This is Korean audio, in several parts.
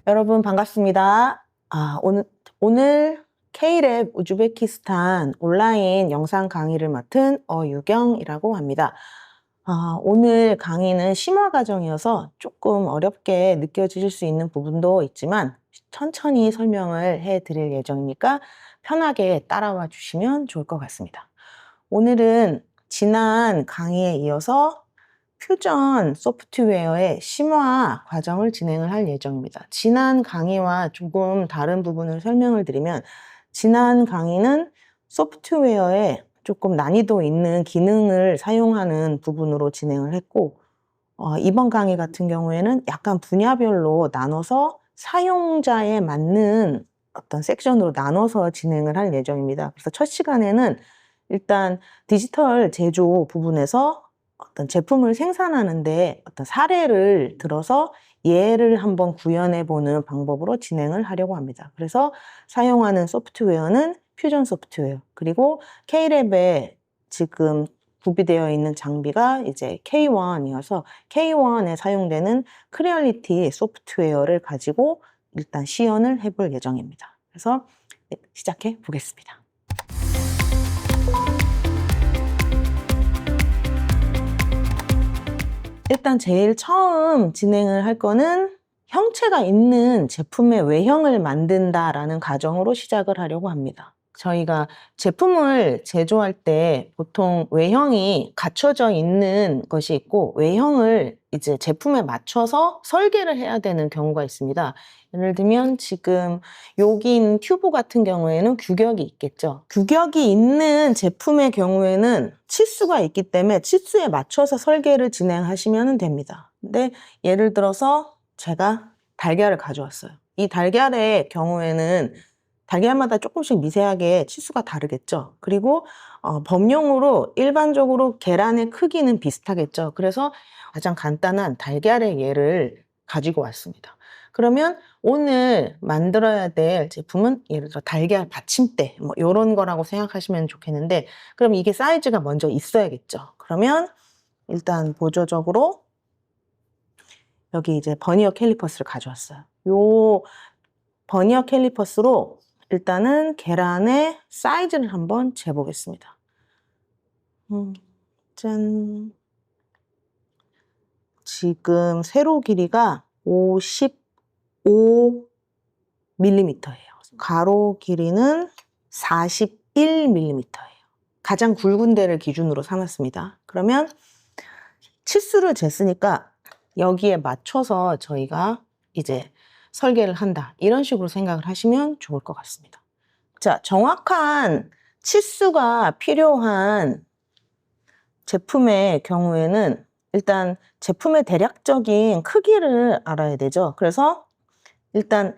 여러분 반갑습니다. 오늘 K랩 우즈베키스탄 온라인 영상 강의를 맡은 어유경이라고 합니다. 오늘 강의는 심화 과정이어서 조금 어렵게 느껴지실 수 있는 부분도 있지만 천천히 설명을 해드릴 예정이니까 편하게 따라와 주시면 좋을 것 같습니다. 오늘은 지난 강의에 이어서 퓨전 소프트웨어의 심화 과정을 진행을 할 예정입니다. 지난 강의와 조금 다른 부분을 설명을 드리면, 지난 강의는 소프트웨어에 조금 난이도 있는 기능을 사용하는 부분으로 진행을 했고, 이번 강의 같은 경우에는 약간 분야별로 나눠서 사용자에 맞는 어떤 섹션으로 나눠서 진행을 할 예정입니다. 그래서 첫 시간에는 일단 디지털 제조 부분에서 어떤 제품을 생산하는데 어떤 사례를 들어서 예를 한번 구현해 보는 방법으로 진행을 하려고 합니다. 그래서 사용하는 소프트웨어는 퓨전 소프트웨어, 그리고 K랩에 지금 구비되어 있는 장비가 이제 K1이어서 K1에 사용되는 크리얼리티 소프트웨어를 가지고 일단 시연을 해볼 예정입니다. 그래서 시작해 보겠습니다. 일단 제일 처음 진행을 할 거는 형체가 있는 제품의 외형을 만든다라는 가정으로 시작을 하려고 합니다. 저희가 제품을 제조할 때 보통 외형이 갖춰져 있는 것이 있고, 외형을 이제 제품에 맞춰서 설계를 해야 되는 경우가 있습니다. 예를 들면 지금 여기 있는 튜브 같은 경우에는 규격이 있겠죠. 규격이 있는 제품의 경우에는 치수가 있기 때문에 치수에 맞춰서 설계를 진행하시면 됩니다. 근데 예를 들어서 제가 달걀을 가져왔어요. 이 달걀의 경우에는 달걀마다 조금씩 미세하게 치수가 다르겠죠. 그리고 범용으로 일반적으로 계란의 크기는 비슷하겠죠. 그래서 가장 간단한 달걀의 예를 가지고 왔습니다. 그러면 오늘 만들어야 될 제품은 예를 들어 달걀 받침대 뭐 이런 거라고 생각하시면 좋겠는데, 그럼 이게 사이즈가 먼저 있어야겠죠. 그러면 일단 보조적으로 여기 이제 버니어 캘리퍼스를 가져왔어요. 요 버니어 캘리퍼스로 일단은 계란의 사이즈를 한번 재보겠습니다. 짠. 지금 세로 길이가 55mm예요. 가로 길이는 41mm예요. 가장 굵은 데를 기준으로 삼았습니다. 그러면 치수를 쟀으니까 여기에 맞춰서 저희가 이제 설계를 한다, 이런 식으로 생각을 하시면 좋을 것 같습니다. 자, 정확한 치수가 필요한 제품의 경우에는 일단 제품의 대략적인 크기를 알아야 되죠. 그래서 일단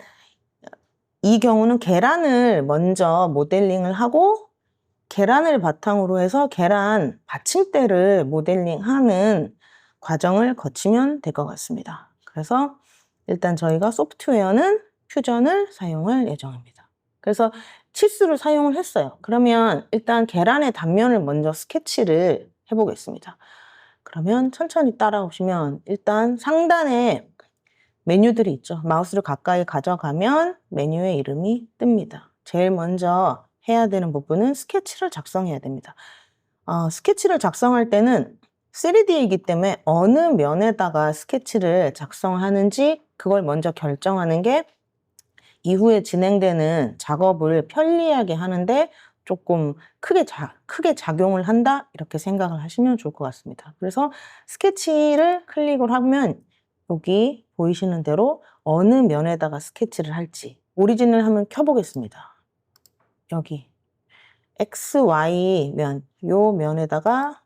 이 경우는 계란을 먼저 모델링을 하고, 계란을 바탕으로 해서 계란 받침대를 모델링하는 과정을 거치면 될 것 같습니다. 그래서 일단 저희가 소프트웨어는 퓨전을 사용할 예정입니다. 그래서 치수를 사용을 했어요. 그러면 일단 계란의 단면을 먼저 스케치를 해보겠습니다. 그러면 천천히 따라오시면 일단 상단에 메뉴들이 있죠. 마우스를 가까이 가져가면 메뉴의 이름이 뜹니다. 제일 먼저 해야 되는 부분은 스케치를 작성해야 됩니다. 스케치를 작성할 때는 3D이기 때문에 어느 면에다가 스케치를 작성하는지 그걸 먼저 결정하는 게 이후에 진행되는 작업을 편리하게 하는데 조금 크게 작용을 한다, 이렇게 생각을 하시면 좋을 것 같습니다. 그래서 스케치를 클릭을 하면 여기 보이시는 대로 어느 면에다가 스케치를 할지 오리진을 한번 켜보겠습니다. 여기 XY 면, 요 면에다가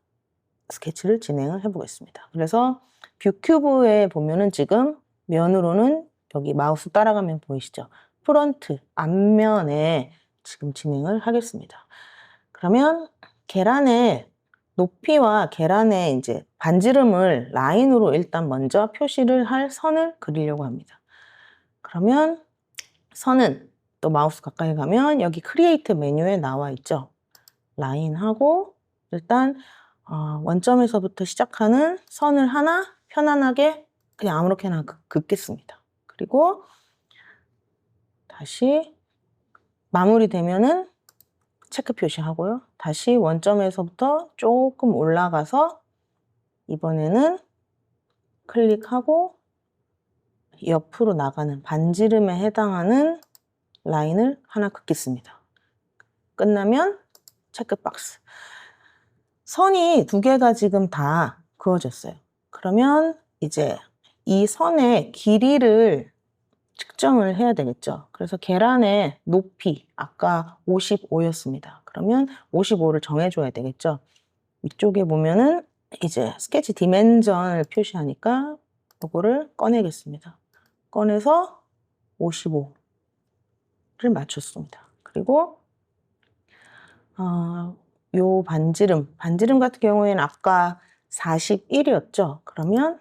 스케치를 진행을 해보겠습니다. 그래서 뷰 큐브에 보면은 지금 면으로는 여기 마우스 따라가면 보이시죠? 프론트, 앞면에 지금 진행을 하겠습니다. 그러면 계란의 높이와 계란의 이제 반지름을 라인으로 일단 먼저 표시를 할 선을 그리려고 합니다. 그러면 선은 또 마우스 가까이 가면 여기 크리에이트 메뉴에 나와 있죠. 라인하고 일단 원점에서부터 시작하는 선을 하나 편안하게 그냥 아무렇게나 긋겠습니다. 그리고 다시 마무리되면은 체크 표시하고요. 다시 원점에서부터 조금 올라가서 이번에는 클릭하고 옆으로 나가는 반지름에 해당하는 라인을 하나 긋겠습니다. 끝나면 체크박스. 선이 두 개가 지금 다 그어졌어요. 그러면 이제 이 선의 길이를 측정을 해야 되겠죠. 그래서 계란의 높이, 아까 55였습니다. 그러면 55를 정해줘야 되겠죠. 위쪽에 보면은 이제 스케치 디멘전을 표시하니까 이거를 꺼내겠습니다. 꺼내서 55를 맞췄습니다. 그리고 요 반지름 같은 경우에는 아까 41이었죠. 그러면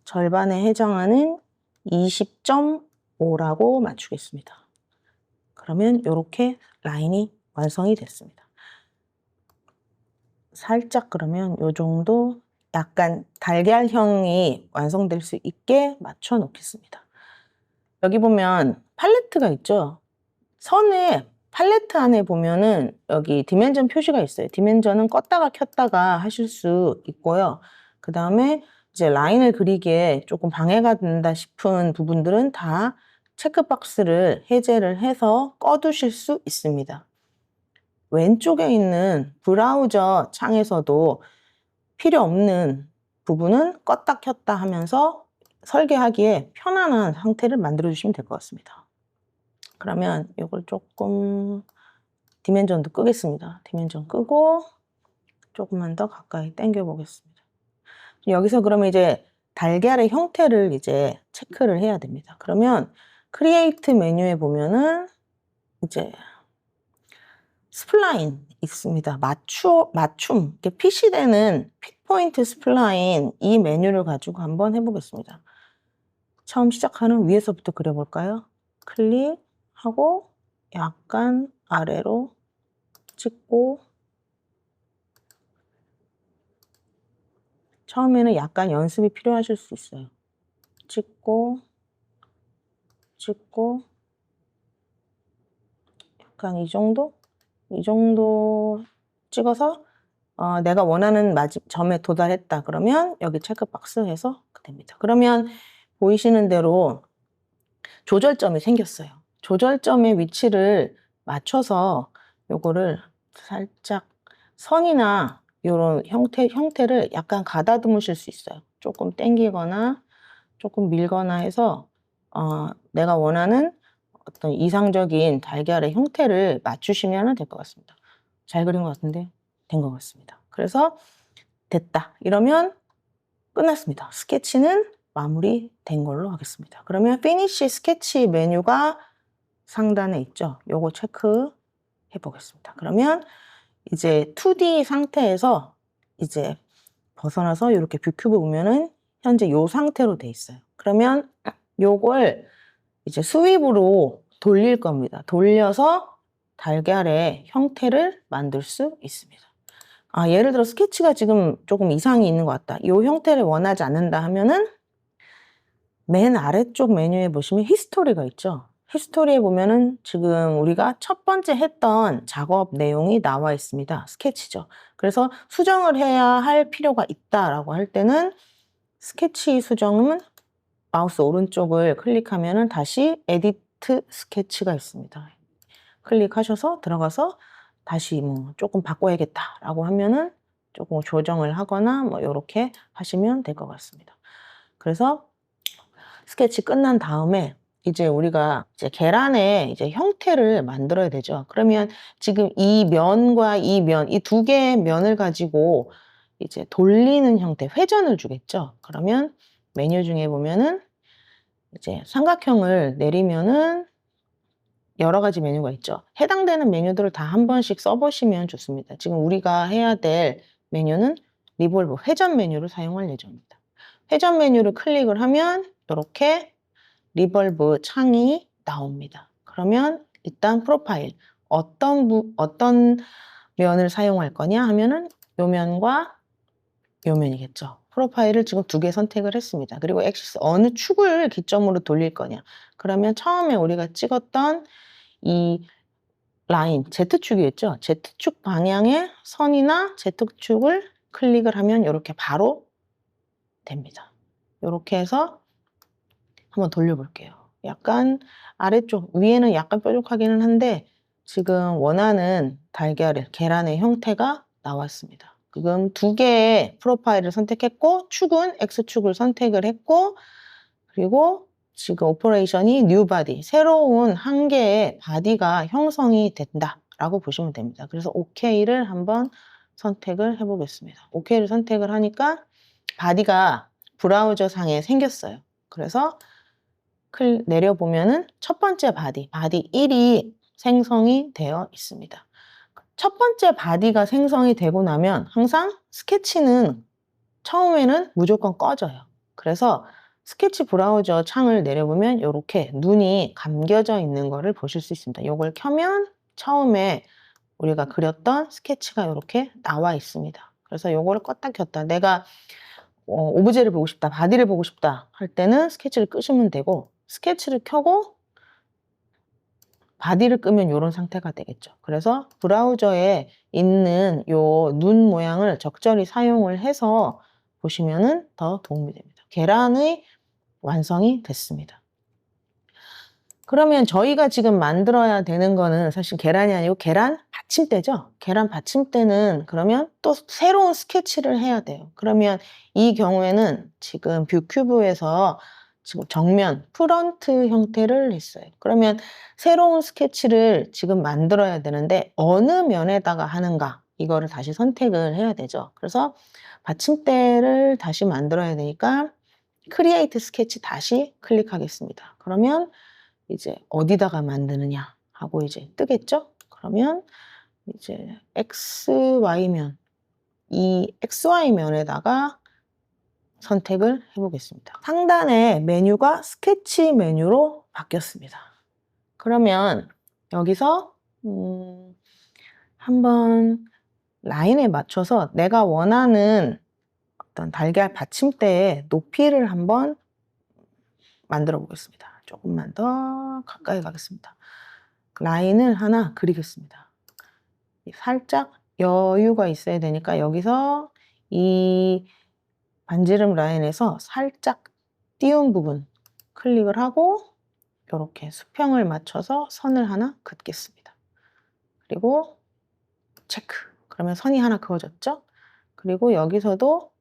절반에 해당하는 20.5라고 맞추겠습니다. 그러면 이렇게 라인이 완성이 됐습니다. 살짝 그러면 요 정도 약간 달걀형이 완성될 수 있게 맞춰 놓겠습니다. 여기 보면 팔레트가 있죠. 선에 팔레트 안에 보면은 여기 디멘전 표시가 있어요. 디멘전은 껐다가 켰다가 하실 수 있고요. 그 다음에 이제 라인을 그리기에 조금 방해가 된다 싶은 부분들은 다 체크박스를 해제를 해서 꺼두실 수 있습니다. 왼쪽에 있는 브라우저 창에서도 필요 없는 부분은 껐다 켰다 하면서 설계하기에 편안한 상태를 만들어 주시면 될 것 같습니다. 그러면 이걸 조금 디멘전도 끄겠습니다. 디멘전 끄고 조금만 더 가까이 당겨 보겠습니다. 여기서 그러면 이제 달걀의 형태를 이제 체크를 해야 됩니다. 그러면 크리에이트 메뉴에 보면은 이제 스플라인 있습니다. 맞춤, 이렇게 핏이되는 핏포인트 스플라인 이 메뉴를 가지고 한번 해보겠습니다. 처음 시작하는 위에서부터 그려볼까요? 클릭하고 약간 아래로 찍고 처음에는 약간 연습이 필요하실 수 있어요. 찍고 약간 이 정도 찍어서 내가 원하는 점에 도달했다 그러면 여기 체크박스 해서 됩니다. 그러면 보이시는 대로 조절점이 생겼어요. 조절점의 위치를 맞춰서 요거를 살짝 선이나 이런 형태를 약간 가다듬으실 수 있어요. 조금 당기거나 조금 밀거나 해서 내가 원하는 어떤 이상적인 달걀의 형태를 맞추시면 될 것 같습니다. 잘 그린 것 같은데 된 것 같습니다. 그래서 됐다 이러면 끝났습니다. 스케치는 마무리된 걸로 하겠습니다. 그러면 피니쉬 스케치 메뉴가 상단에 있죠. 요거 체크해 보겠습니다. 그러면 이제 2D 상태에서 이제 벗어나서 이렇게 뷰큐브 보면은 현재 요 상태로 돼 있어요. 그러면 요걸 이제 스윕으로 돌릴 겁니다. 돌려서 달걀의 형태를 만들 수 있습니다. 예를 들어 스케치가 지금 조금 이상이 있는 것 같다. 이 형태를 원하지 않는다 하면은 맨 아래쪽 메뉴에 보시면 히스토리가 있죠. 히스토리에 보면은 지금 우리가 첫 번째 했던 작업 내용이 나와 있습니다. 스케치죠. 그래서 수정을 해야 할 필요가 있다라고 할 때는 스케치 수정은 마우스 오른쪽을 클릭하면은 다시 에디트 스케치가 있습니다. 클릭하셔서 들어가서 다시 뭐 조금 바꿔야겠다라고 하면은 조금 조정을 하거나 뭐 이렇게 하시면 될 것 같습니다. 그래서 스케치 끝난 다음에 이제 우리가 이제 계란의 이제 형태를 만들어야 되죠. 그러면 지금 이 면과 이 면, 이 두 개의 면을 가지고 이제 돌리는 형태, 회전을 주겠죠. 그러면 메뉴 중에 보면은 이제 삼각형을 내리면은 여러 가지 메뉴가 있죠. 해당되는 메뉴들을 다 한 번씩 써보시면 좋습니다. 지금 우리가 해야 될 메뉴는 리볼브, 회전 메뉴를 사용할 예정입니다. 회전 메뉴를 클릭을 하면 이렇게 리볼브 창이 나옵니다. 그러면 일단 프로파일, 어떤 면을 사용할 거냐 하면은 요 면과 요 면이겠죠. 프로파일을 지금 2개 선택을 했습니다. 그리고 액시스 어느 축을 기점으로 돌릴 거냐. 그러면 처음에 우리가 찍었던 이 라인 Z축이겠죠. Z축 방향의 선이나 Z축을 클릭을 하면 이렇게 바로 됩니다. 이렇게 해서 한번 돌려볼게요. 약간 아래쪽, 위에는 약간 뾰족하기는 한데 지금 원하는 계란의 형태가 나왔습니다. 지금 2개의 프로파일을 선택했고 축은 X축을 선택을 했고 그리고 지금 오퍼레이션이 뉴 바디, 새로운 한 개의 바디가 형성이 된다라고 보시면 됩니다. 그래서 OK를 한번 선택을 해보겠습니다. OK를 선택을 하니까 바디가 브라우저 상에 생겼어요. 그래서 내려보면은 첫 번째 바디 1이 생성이 되어 있습니다. 첫 번째 바디가 생성이 되고 나면 항상 스케치는 처음에는 무조건 꺼져요. 그래서 스케치 브라우저 창을 내려보면 이렇게 눈이 감겨져 있는 거를 보실 수 있습니다. 이걸 켜면 처음에 우리가 그렸던 스케치가 이렇게 나와 있습니다. 그래서 이거를 껐다 켰다. 내가 오브제를 보고 싶다, 바디를 보고 싶다 할 때는 스케치를 끄시면 되고 스케치를 켜고 바디를 끄면 이런 상태가 되겠죠. 그래서 브라우저에 있는 요 눈 모양을 적절히 사용을 해서 보시면은 더 도움이 됩니다. 계란의 완성이 됐습니다. 그러면 저희가 지금 만들어야 되는 거는 사실 계란이 아니고 계란 받침대죠. 계란 받침대는 그러면 또 새로운 스케치를 해야 돼요. 그러면 이 경우에는 지금 뷰 큐브에서 지금 정면 프런트 형태를 했어요. 그러면 새로운 스케치를 지금 만들어야 되는데 어느 면에다가 하는가 이거를 다시 선택을 해야 되죠. 그래서 받침대를 다시 만들어야 되니까 크리에이트 스케치 다시 클릭하겠습니다. 그러면 이제 어디다가 만드느냐 하고 이제 뜨겠죠? 그러면 이제 XY면, 이 XY면에다가 선택을 해보겠습니다. 상단의 메뉴가 스케치 메뉴로 바뀌었습니다. 그러면 여기서 한번 라인에 맞춰서 내가 원하는 어떤 달걀 받침대의 높이를 한번 만들어 보겠습니다. 조금만 더 가까이 가겠습니다. 라인을 하나 그리겠습니다. 살짝 여유가 있어야 되니까 여기서 이 반지름 라인에서 살짝 띄운 부분 클릭을 하고 이렇게 수평을 맞춰서 선을 하나 긋겠습니다. 그리고 체크. 그러면 선이 하나 그어졌죠? 그리고 여기서도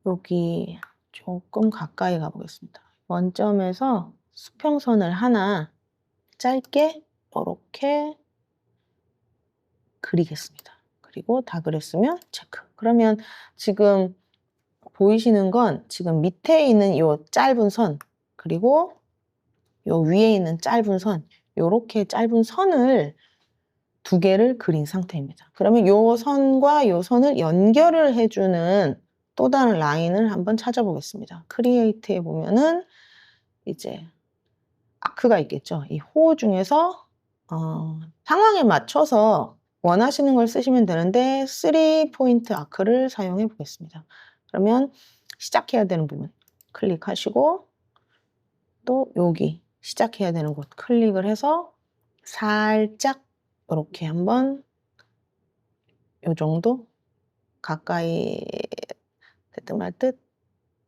여기 조금 가까이 가보겠습니다. 원점에서 수평선을 하나 짧게 이렇게 그리겠습니다. 그리고 다 그렸으면 체크. 그러면 지금 보이시는 건 지금 밑에 있는 이 짧은 선 그리고 요 위에 있는 짧은 선 요렇게 짧은 선을 2개를 그린 상태입니다. 그러면 요 선과 요 선을 연결을 해주는 또 다른 라인을 한번 찾아보겠습니다. 크리에이트에 보면은 이제 아크가 있겠죠. 이 호 중에서 상황에 맞춰서 원하시는 걸 쓰시면 되는데 3포인트 아크를 사용해 보겠습니다. 그러면 시작해야 되는 부분 클릭하시고 또 여기 시작해야 되는 곳 클릭을 해서 살짝 이렇게 한번 요 정도 가까이 됐든 말듯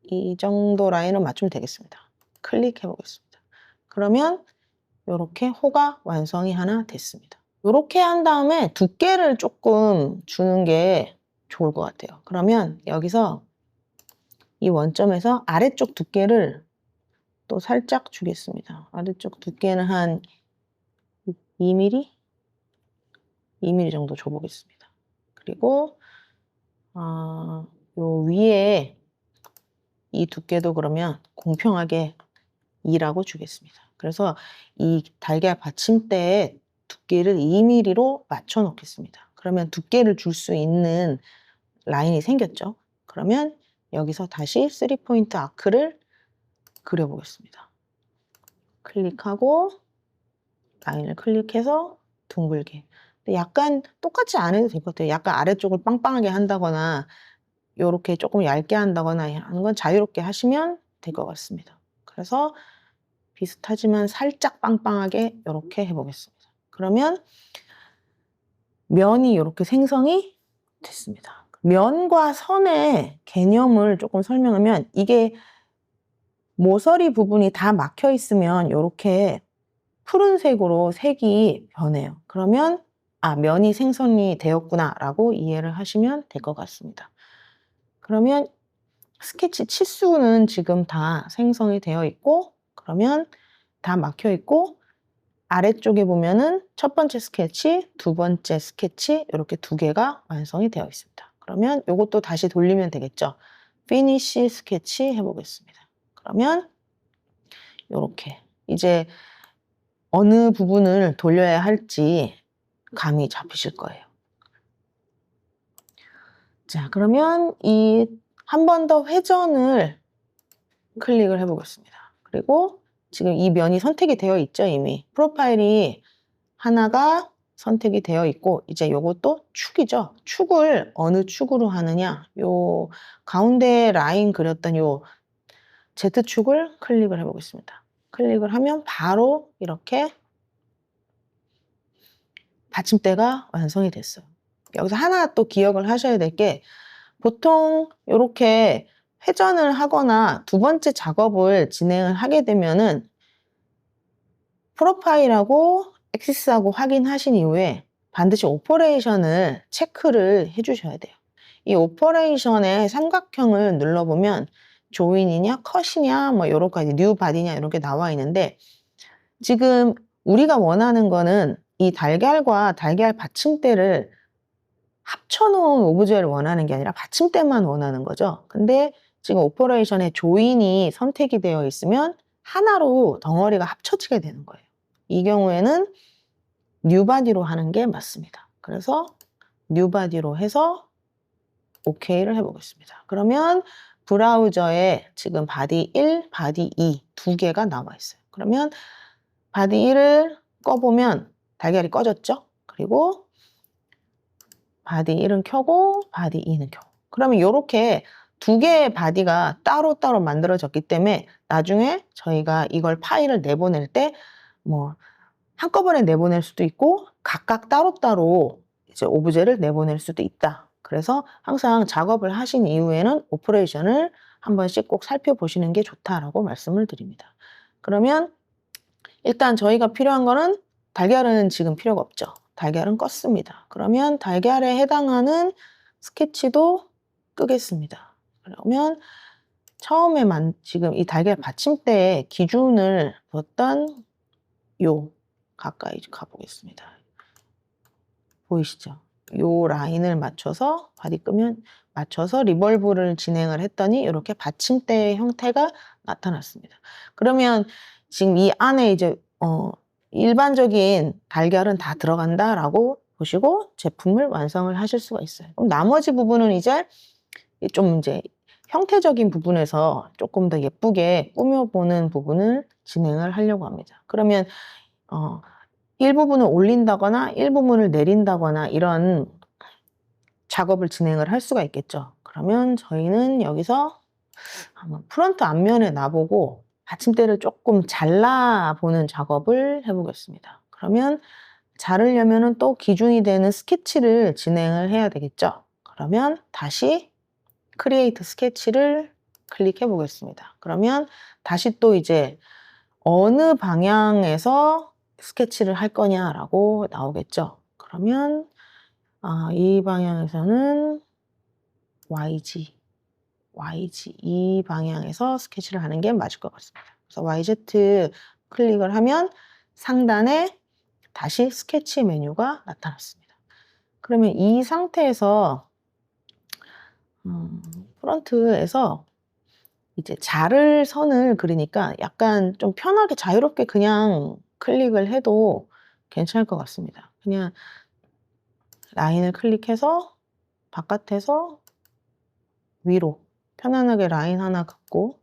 이 정도 라인을 맞추면 되겠습니다. 클릭해 보겠습니다. 그러면 이렇게 호가 완성이 하나 됐습니다. 이렇게 한 다음에 두께를 조금 주는 게 좋을 것 같아요. 그러면 여기서 이 원점에서 아래쪽 두께를 또 살짝 주겠습니다. 아래쪽 두께는 한 2mm? 2mm 정도 줘보겠습니다. 그리고 요 위에 이 두께도 그러면 공평하게 2라고 주겠습니다. 그래서 이 달걀 받침대의 두께를 2mm로 맞춰 놓겠습니다. 그러면 두께를 줄 수 있는 라인이 생겼죠. 그러면 여기서 다시 3포인트 아크를 그려보겠습니다. 클릭하고 라인을 클릭해서 둥글게. 약간 똑같이 안 해도 될 것 같아요. 약간 아래쪽을 빵빵하게 한다거나 요렇게 조금 얇게 한다거나 하는 건 자유롭게 하시면 될 것 같습니다. 그래서 비슷하지만 살짝 빵빵하게 요렇게 해보겠습니다. 그러면 면이 요렇게 생성이 됐습니다. 면과 선의 개념을 조금 설명하면 이게 모서리 부분이 다 막혀 있으면 요렇게 푸른색으로 색이 변해요. 그러면 면이 생성이 되었구나 라고 이해를 하시면 될 것 같습니다. 그러면 스케치 치수는 지금 다 생성이 되어 있고, 그러면 다 막혀 있고, 아래쪽에 보면은 첫 번째 스케치, 두 번째 스케치 이렇게 두 개가 완성이 되어 있습니다. 그러면 이것도 다시 돌리면 되겠죠. 피니쉬 스케치 해보겠습니다. 그러면 이렇게 이제 어느 부분을 돌려야 할지 감이 잡히실 거예요. 자, 그러면 이 한 번 더 회전을 클릭을 해보겠습니다. 그리고 지금 이 면이 선택이 되어 있죠, 이미. 프로파일이 하나가 선택이 되어 있고, 이제 요것도 축이죠. 축을 어느 축으로 하느냐, 요 가운데 라인 그렸던 요 Z축을 클릭을 해보겠습니다. 클릭을 하면 바로 이렇게 받침대가 완성이 됐어요. 여기서 하나 또 기억을 하셔야 될 게, 보통 이렇게 회전을 하거나 두 번째 작업을 진행을 하게 되면은 프로파일하고 엑시스하고 확인하신 이후에 반드시 오퍼레이션을 체크를 해주셔야 돼요. 이 오퍼레이션의 삼각형을 눌러보면 조인이냐 컷이냐 뭐 여러 가지 뉴 바디냐 이렇게 나와 있는데, 지금 우리가 원하는 거는 이 달걀과 달걀 받침대를 합쳐놓은 오브제를 원하는 게 아니라 받침대만 원하는 거죠. 근데 지금 오퍼레이션에 조인이 선택이 되어 있으면 하나로 덩어리가 합쳐지게 되는 거예요. 이 경우에는 뉴바디로 하는 게 맞습니다. 그래서 뉴바디로 해서 OK를 해보겠습니다. 그러면 브라우저에 지금 바디 1, 바디 2 두 개가 나와 있어요. 그러면 바디 1을 꺼보면 달걀이 꺼졌죠? 그리고 바디 1은 켜고 바디 2는 켜고. 그러면 이렇게 두 개의 바디가 따로따로 만들어졌기 때문에 나중에 저희가 이걸 파일을 내보낼 때 뭐 한꺼번에 내보낼 수도 있고 각각 따로따로 이제 오브제를 내보낼 수도 있다. 그래서 항상 작업을 하신 이후에는 오퍼레이션을 한 번씩 꼭 살펴보시는 게 좋다라고 말씀을 드립니다. 그러면 일단 저희가 필요한 거는 달걀은 지금 필요가 없죠. 달걀은 껐습니다. 그러면 달걀에 해당하는 스케치도 끄겠습니다. 그러면 처음에 지금 이 달걀 받침대에 기준을 뒀던 요 가까이 가보겠습니다. 보이시죠? 요 라인을 맞춰서 바디 끄면 맞춰서 리볼브를 진행을 했더니 이렇게 받침대의 형태가 나타났습니다. 그러면 지금 이 안에 이제 일반적인 달걀은 다 들어간다라고 보시고 제품을 완성을 하실 수가 있어요. 그럼 나머지 부분은 이제 좀 이제 형태적인 부분에서 조금 더 예쁘게 꾸며보는 부분을 진행을 하려고 합니다. 그러면 일부분을 올린다거나 일부분을 내린다거나 이런 작업을 진행을 할 수가 있겠죠. 그러면 저희는 여기서 한번 프론트 앞면에 놔보고 받침대를 조금 잘라보는 작업을 해보겠습니다. 그러면 자르려면 또 기준이 되는 스케치를 진행을 해야 되겠죠. 그러면 다시 크리에이트 스케치를 클릭해 보겠습니다. 그러면 다시 또 이제 어느 방향에서 스케치를 할 거냐라고 나오겠죠. 그러면 이 방향에서는 YG 이 방향에서 스케치를 하는 게 맞을 것 같습니다. 그래서 YZ 클릭을 하면 상단에 다시 스케치 메뉴가 나타났습니다. 그러면 이 상태에서 프론트에서 이제 자를 선을 그리니까 약간 좀 편하게 자유롭게 그냥 클릭을 해도 괜찮을 것 같습니다. 그냥 라인을 클릭해서 바깥에서 위로 편안하게 라인 하나 긋고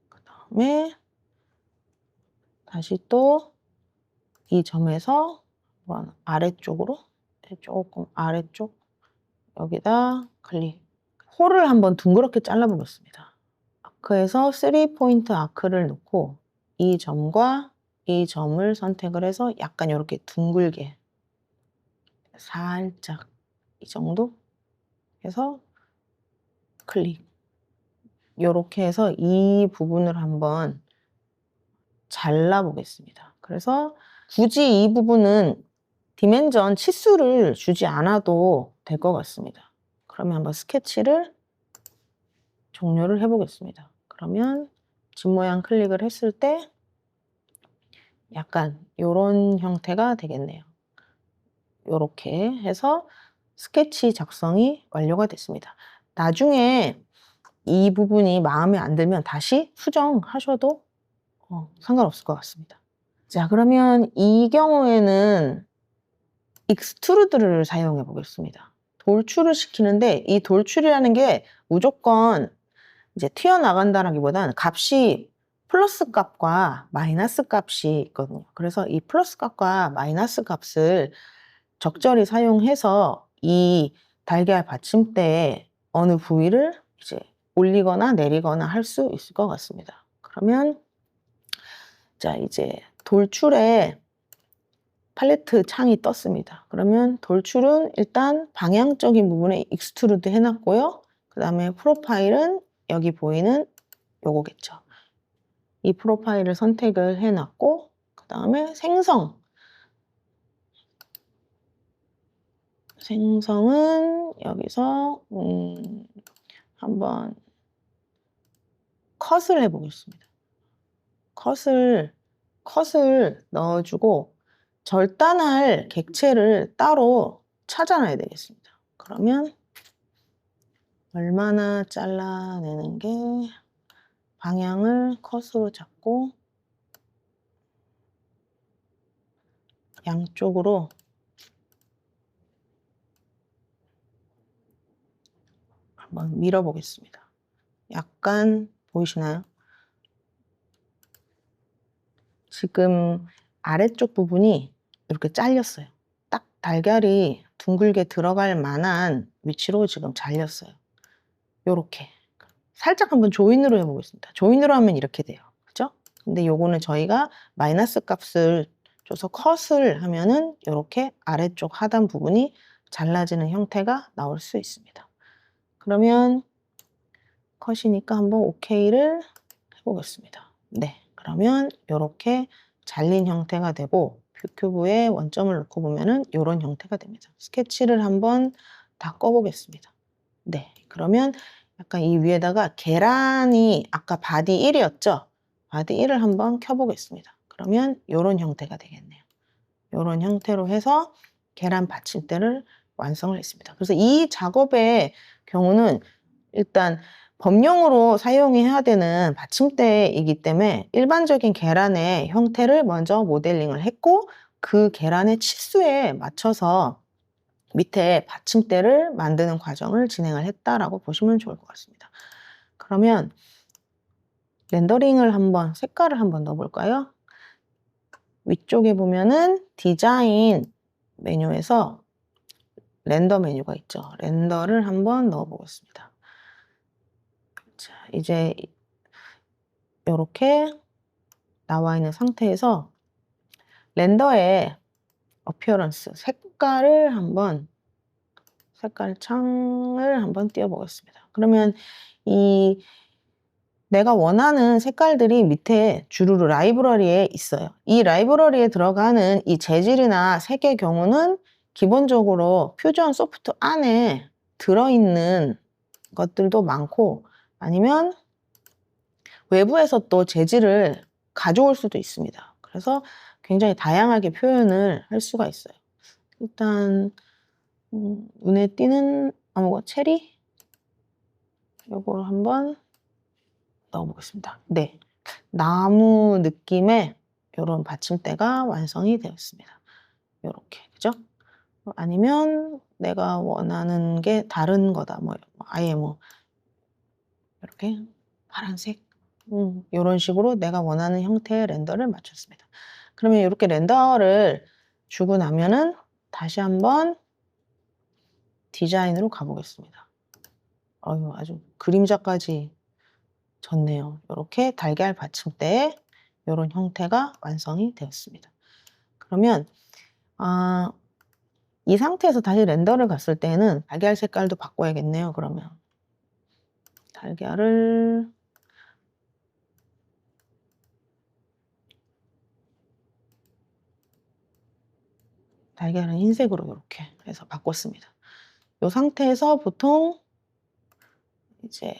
그 다음에 다시 또 이 점에서 아래쪽으로 조금 아래쪽 여기다 클릭 홀을 한번 둥그렇게 잘라보겠습니다. 아크에서 3포인트 아크를 놓고 이 점과 이 점을 선택을 해서 약간 이렇게 둥글게 살짝 이 정도 해서 클릭. 이렇게 해서 이 부분을 한번 잘라보겠습니다. 그래서 굳이 이 부분은 디멘전 치수를 주지 않아도 될 것 같습니다. 그러면 한번 스케치를 종료를 해보겠습니다. 그러면 집 모양 클릭을 했을 때 약간 이런 형태가 되겠네요. 이렇게 해서 스케치 작성이 완료가 됐습니다. 나중에 이 부분이 마음에 안 들면 다시 수정하셔도 상관없을 것 같습니다. 자, 그러면 이 경우에는 익스트루드를 사용해 보겠습니다. 돌출을 시키는데 이 돌출이라는 게 무조건 이제 튀어나간다라기보다는 값이 플러스 값과 마이너스 값이 있거든요. 그래서 이 플러스 값과 마이너스 값을 적절히 사용해서 이 달걀 받침대에 어느 부위를 이제 올리거나 내리거나 할 수 있을 것 같습니다. 그러면 자, 이제 돌출에 팔레트 창이 떴습니다. 그러면 돌출은 일단 방향적인 부분에 익스트루드 해놨고요. 그 다음에 프로파일은 여기 보이는 요거겠죠. 이 프로파일을 선택을 해놨고 그 다음에 생성은 여기서 한번 컷을 해보겠습니다. 컷을 넣어주고 절단할 객체를 따로 찾아놔야 되겠습니다. 그러면 얼마나 잘라내는 게 방향을 컷으로 잡고 양쪽으로 한번 밀어보겠습니다. 약간 보이시나요? 지금 아래쪽 부분이 이렇게 잘렸어요. 딱 달걀이 둥글게 들어갈 만한 위치로 지금 잘렸어요. 요렇게. 살짝 한번 조인으로 해보겠습니다. 조인으로 하면 이렇게 돼요. 그죠? 근데 요거는 저희가 마이너스 값을 줘서 컷을 하면은 이렇게 아래쪽 하단 부분이 잘라지는 형태가 나올 수 있습니다. 그러면 컷이니까 한번 OK를 해보겠습니다. 네, 그러면 이렇게 잘린 형태가 되고 뷰큐브에 원점을 놓고 보면은 이런 형태가 됩니다. 스케치를 한번 다 꺼보겠습니다. 네, 그러면 약간 이 위에다가 계란이 아까 바디 1이었죠? 바디 1을 한번 켜보겠습니다. 그러면 이런 형태가 되겠네요. 이런 형태로 해서 계란 받침대를 완성을 했습니다. 그래서 이 작업의 경우는 일단 범용으로 사용해야 되는 받침대이기 때문에 일반적인 계란의 형태를 먼저 모델링을 했고 그 계란의 치수에 맞춰서 밑에 받침대를 만드는 과정을 진행을 했다라고 보시면 좋을 것 같습니다. 그러면 렌더링을 한번 색깔을 한번 넣어볼까요? 위쪽에 보면은 디자인 메뉴에서 렌더 메뉴가 있죠. 렌더를 한번 넣어보겠습니다. 자, 이제 이렇게 나와 있는 상태에서 렌더의 어피어런스, 색깔 창을 한번 띄워보겠습니다. 그러면 내가 원하는 색깔들이 밑에 주르르 라이브러리에 있어요. 이 라이브러리에 들어가는 이 재질이나 색의 경우는 기본적으로 퓨전 소프트 안에 들어있는 것들도 많고 아니면 외부에서 또 재질을 가져올 수도 있습니다. 그래서 굉장히 다양하게 표현을 할 수가 있어요. 일단 눈에 띄는 체리? 요거를 한번 넣어보겠습니다. 네, 나무 느낌의 이런 받침대가 완성이 되었습니다. 이렇게, 그죠? 아니면 내가 원하는 게 다른 거다. 아예 이렇게 파란색 이런 식으로 내가 원하는 형태의 렌더를 맞췄습니다. 그러면 이렇게 렌더를 주고 나면은 다시 한번 디자인으로 가보겠습니다. 아주 그림자까지 졌네요. 이렇게 달걀 받침대에 이런 형태가 완성이 되었습니다. 그러면 이 상태에서 다시 렌더를 갔을 때는 달걀 색깔도 바꿔야겠네요. 그러면 달걀을 달걀은 흰색으로 이렇게 해서 바꿨습니다. 이 상태에서 보통 이제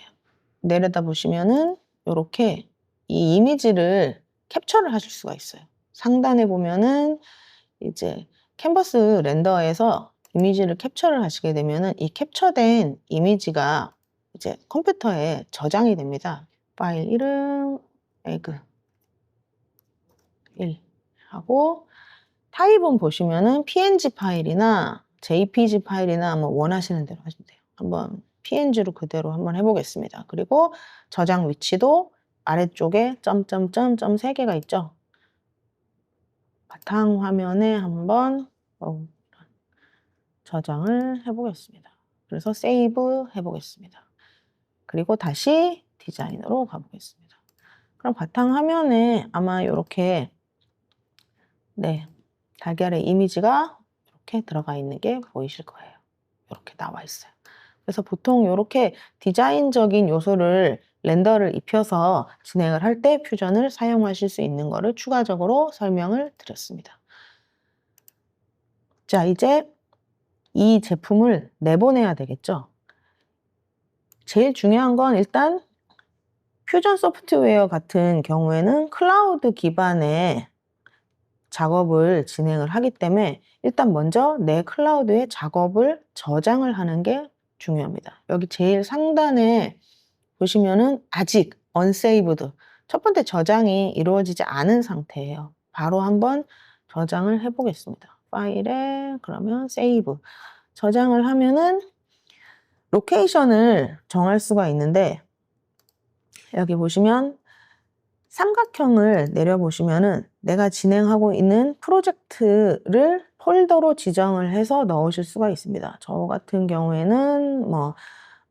내려다 보시면은 이렇게 이 이미지를 캡처를 하실 수가 있어요. 상단에 보면은 이제 캔버스 렌더에서 이미지를 캡처를 하시게 되면은 이 캡처된 이미지가 이제 컴퓨터에 저장이 됩니다. 파일 이름 에그 1 하고 타입은 보시면은 png 파일이나 jpg 파일이나 뭐 원하시는 대로 하시면 돼요. 한번 png로 그대로 한번 해보겠습니다. 그리고 저장 위치도 아래쪽에 점점점 3개가 있죠. 바탕 화면에 한번 저장을 해보겠습니다. 그래서 세이브 해보겠습니다. 그리고 다시 디자인으로 가보겠습니다. 그럼 바탕 화면에 아마 이렇게 달걀의 이미지가 이렇게 들어가 있는 게 보이실 거예요. 이렇게 나와 있어요. 그래서 보통 이렇게 디자인적인 요소를 렌더를 입혀서 진행을 할 때 퓨전을 사용하실 수 있는 거를 추가적으로 설명을 드렸습니다. 자, 이제 이 제품을 내보내야 되겠죠. 제일 중요한 건 일단 퓨전 소프트웨어 같은 경우에는 클라우드 기반의 작업을 진행을 하기 때문에 일단 먼저 내 클라우드에 작업을 저장을 하는 게 중요합니다. 여기 제일 상단에 보시면은 아직 unsaved 첫 번째 저장이 이루어지지 않은 상태예요. 바로 한번 저장을 해보겠습니다. 파일에 그러면 save 저장을 하면은 로케이션을 정할 수가 있는데 여기 보시면 삼각형을 내려보시면은 내가 진행하고 있는 프로젝트를 폴더로 지정을 해서 넣으실 수가 있습니다. 저 같은 경우에는 뭐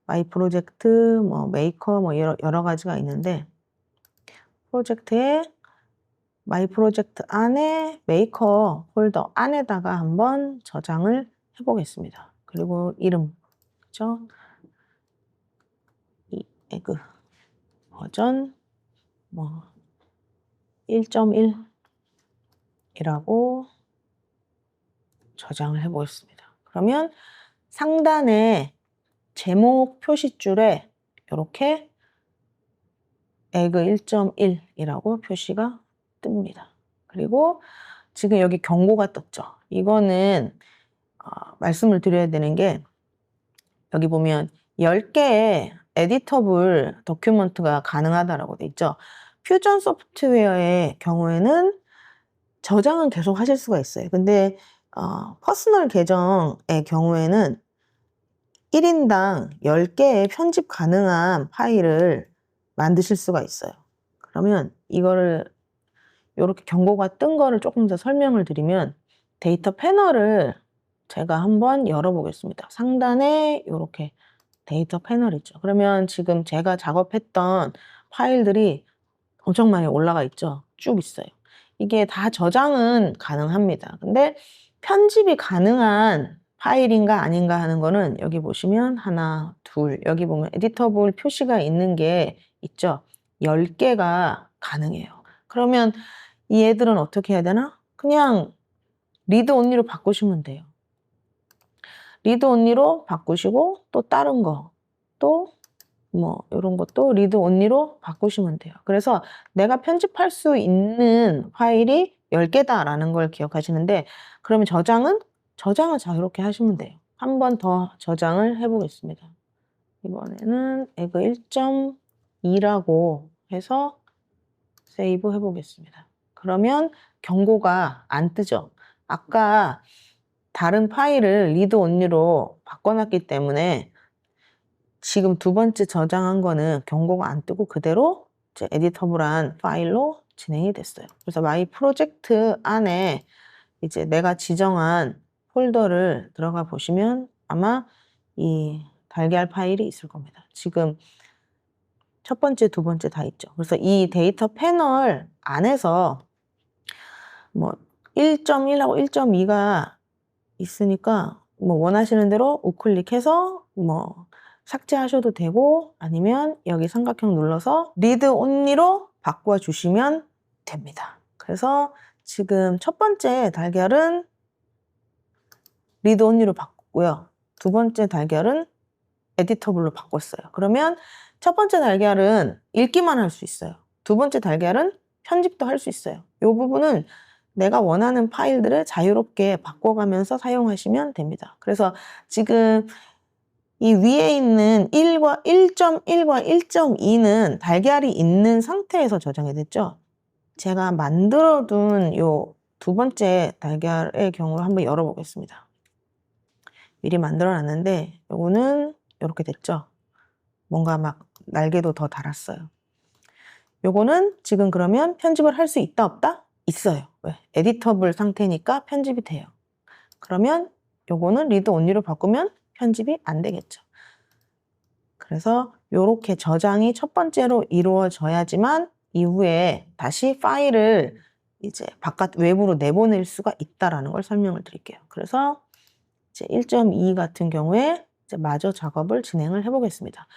마이 프로젝트, 뭐 메이커, 뭐 여러 가지가 있는데 프로젝트에 마이 프로젝트 안에 메이커 폴더 안에다가 한번 저장을 해보겠습니다. 그리고 이름, 그죠? 이 에그 버전 뭐 1.1이라고 저장을 해보겠습니다. 그러면 상단에 제목 표시줄에 이렇게 에그 1.1이라고 표시가 뜹니다. 그리고 지금 여기 경고가 떴죠. 이거는 말씀을 드려야 되는 게 여기 보면 10개의 에디터블 도큐먼트가 가능하다라고 돼 있죠. 퓨전 소프트웨어의 경우에는 저장은 계속 하실 수가 있어요. 근데 퍼스널 계정의 경우에는 1인당 10개의 편집 가능한 파일을 만드실 수가 있어요. 그러면 이거를 이렇게 경고가 뜬 거를 조금 더 설명을 드리면 데이터 패널을 제가 한번 열어보겠습니다. 상단에 이렇게 데이터 패널 있죠. 그러면 지금 제가 작업했던 파일들이 엄청 많이 올라가 있죠. 쭉 있어요. 이게 다 저장은 가능합니다. 근데 편집이 가능한 파일인가 아닌가 하는 거는 여기 보시면 하나, 둘, 여기 보면 에디터블 표시가 있는 게 있죠. 10개가 가능해요. 그러면 이 애들은 어떻게 해야 되나? 그냥 리드 온리로 바꾸시면 돼요. 리드 온리로 바꾸시고 또 다른 거, 또 뭐 이런 것도 리드 온리로 바꾸시면 돼요. 그래서 내가 편집할 수 있는 파일이 10개다라는 걸 기억하시는데 그러면 저장을 자유롭게 하시면 돼요. 한 번 더 저장을 해보겠습니다. 이번에는 에그 1.2라고 해서 세이브 해보겠습니다. 그러면 경고가 안 뜨죠. 아까 다른 파일을 리드 온리로 바꿔놨기 때문에 지금 두 번째 저장한 거는 경고가 안 뜨고 그대로 이제 에디터블한 파일로 진행이 됐어요. 그래서 마이 프로젝트 안에 이제 내가 지정한 폴더를 들어가 보시면 아마 이 달걀 파일이 있을 겁니다. 지금 첫 번째, 두 번째 다 있죠. 그래서 이 데이터 패널 안에서 뭐 1.1하고 1.2가 있으니까 뭐 원하시는 대로 우클릭해서 뭐 삭제하셔도 되고 아니면 여기 삼각형 눌러서 리드 온리로 바꿔 주시면 됩니다. 그래서 지금 첫 번째 달걀은 리드 온리로 바꿨고요. 두 번째 달걀은 에디터블로 바꿨어요. 그러면 첫 번째 달걀은 읽기만 할 수 있어요. 두 번째 달걀은 편집도 할 수 있어요. 이 부분은 내가 원하는 파일들을 자유롭게 바꿔가면서 사용하시면 됩니다. 그래서 지금 이 위에 있는 1.1과 1.2는 달걀이 있는 상태에서 저장이 됐죠. 제가 만들어둔 요 두 번째 달걀의 경우를 한번 열어보겠습니다. 미리 만들어놨는데 요거는 이렇게 됐죠. 뭔가 막 날개도 더 달았어요. 요거는 지금 그러면 편집을 할 수 있다 없다? 있어요. 왜? 에디터블 상태니까 편집이 돼요. 그러면 요거는 리드 온리로 바꾸면 편집이 안 되겠죠. 그래서 요렇게 저장이 첫 번째로 이루어져야지만 이후에 다시 파일을 이제 바깥 외부로 내보낼 수가 있다라는 걸 설명을 드릴게요. 그래서 이제 1.2 같은 경우에 이제 마저 작업을 진행을 해보겠습니다.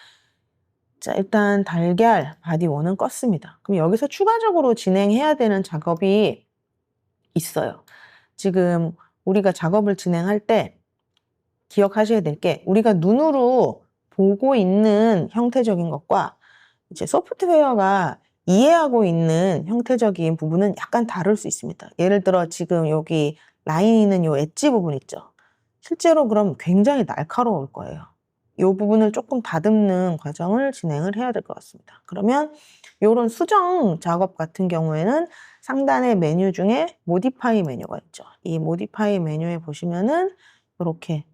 자, 일단 달걀 바디 1은 껐습니다. 그럼 여기서 추가적으로 진행해야 되는 작업이 있어요. 지금 우리가 작업을 진행할 때 기억하셔야 될 게 우리가 눈으로 보고 있는 형태적인 것과 이제 소프트웨어가 이해하고 있는 형태적인 부분은 약간 다를 수 있습니다. 예를 들어 지금 여기 라인 있는 요 엣지 부분 있죠. 실제로 그럼 굉장히 날카로울 거예요. 이 부분을 조금 다듬는 과정을 진행을 해야 될 것 같습니다. 그러면 이런 수정 작업 같은 경우에는 상단의 메뉴 중에 모디파이 메뉴가 있죠. 이 모디파이 메뉴에 보시면은 이렇게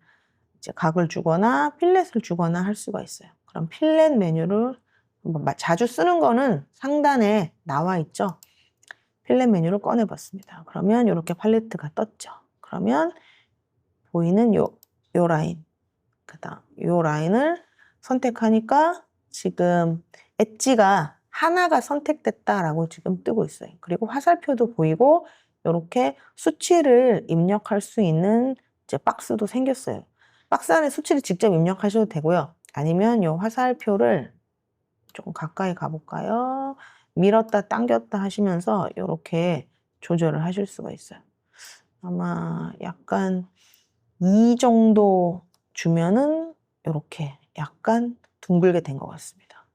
이제 각을 주거나 필렛을 주거나 할 수가 있어요. 그럼 필렛 메뉴를 자주 쓰는 거는 상단에 나와 있죠. 필렛 메뉴를 꺼내 봤습니다. 그러면 이렇게 팔레트가 떴죠. 그러면 보이는 요 라인, 그다음 요 라인을 선택하니까 지금 엣지가 하나가 선택됐다라고 지금 뜨고 있어요. 그리고 화살표도 보이고 이렇게 수치를 입력할 수 있는 이제 박스도 생겼어요. 박스 안에 수치를 직접 입력하셔도 되고요. 아니면 이 화살표를 조금 가까이 가볼까요? 밀었다 당겼다 하시면서 이렇게 조절을 하실 수가 있어요. 아마 약간 이 정도 주면은 이렇게 약간 둥글게 된 것 같습니다.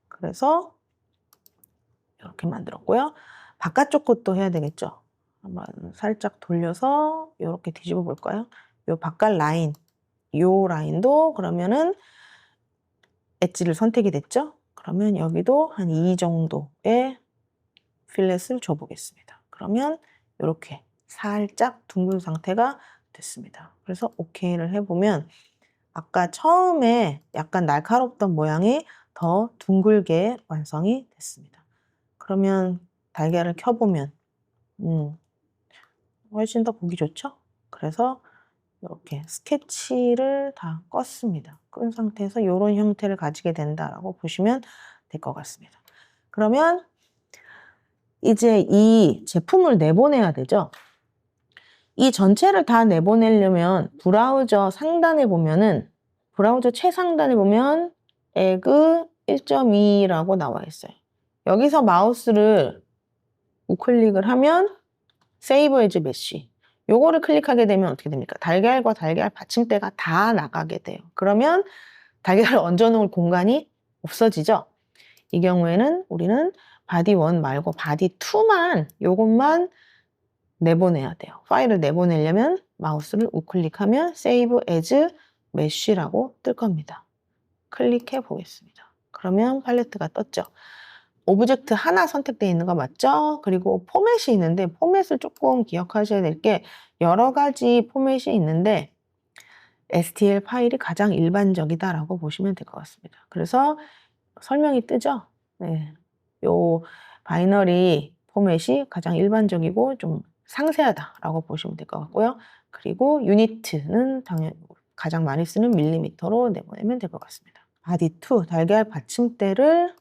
그래서 이렇게 만들었고요. 바깥쪽 것도 해야 되겠죠. 한번 살짝 돌려서 이렇게 뒤집어 볼까요? 이 바깥 라인, 이 라인도 그러면은 엣지를 선택이 됐죠? 그러면 여기도 한 이 정도의 필렛을 줘보겠습니다. 그러면 이렇게 살짝 둥근 상태가 됐습니다. 그래서 OK를 해보면 아까 처음에 약간 날카롭던 모양이 더 둥글게 완성이 됐습니다. 그러면 달걀을 켜보면 훨씬 더 보기 좋죠? 그래서 이렇게 스케치를 다 껐습니다. 끈 상태에서 이런 형태를 가지게 된다라고 보시면 될 것 같습니다. 그러면 이제 이 제품을 내보내야 되죠? 이 전체를 다 내보내려면 브라우저 상단에 보면은 브라우저 최상단에 보면 에그 1.2라고 나와 있어요. 여기서 마우스를 우클릭을 하면 세이브 에즈 메시 요거를 클릭하게 되면 어떻게 됩니까? 달걀과 달걀 받침대가 다 나가게 돼요. 그러면 달걀을 얹어놓을 공간이 없어지죠? 이 경우에는 우리는 바디 1 말고 바디 2만 요것만 내보내야 돼요. 파일을 내보내려면 마우스를 우클릭하면 Save as Mesh라고 뜰 겁니다. 클릭해 보겠습니다. 그러면 팔레트가 떴죠. 오브젝트 하나 선택되어 있는 거 맞죠? 그리고 포맷이 있는데 포맷을 조금 기억하셔야 될 게 여러 가지 포맷이 있는데 STL 파일이 가장 일반적이다라고 보시면 될 것 같습니다. 그래서 설명이 뜨죠? 네. 요 바이너리 포맷이 가장 일반적이고 좀 상세하다라고 보시면 될 것 같고요. 그리고 유니트는 당연히 가장 많이 쓰는 밀리미터로 내보내면 될 것 같습니다. body2 달걀 받침대를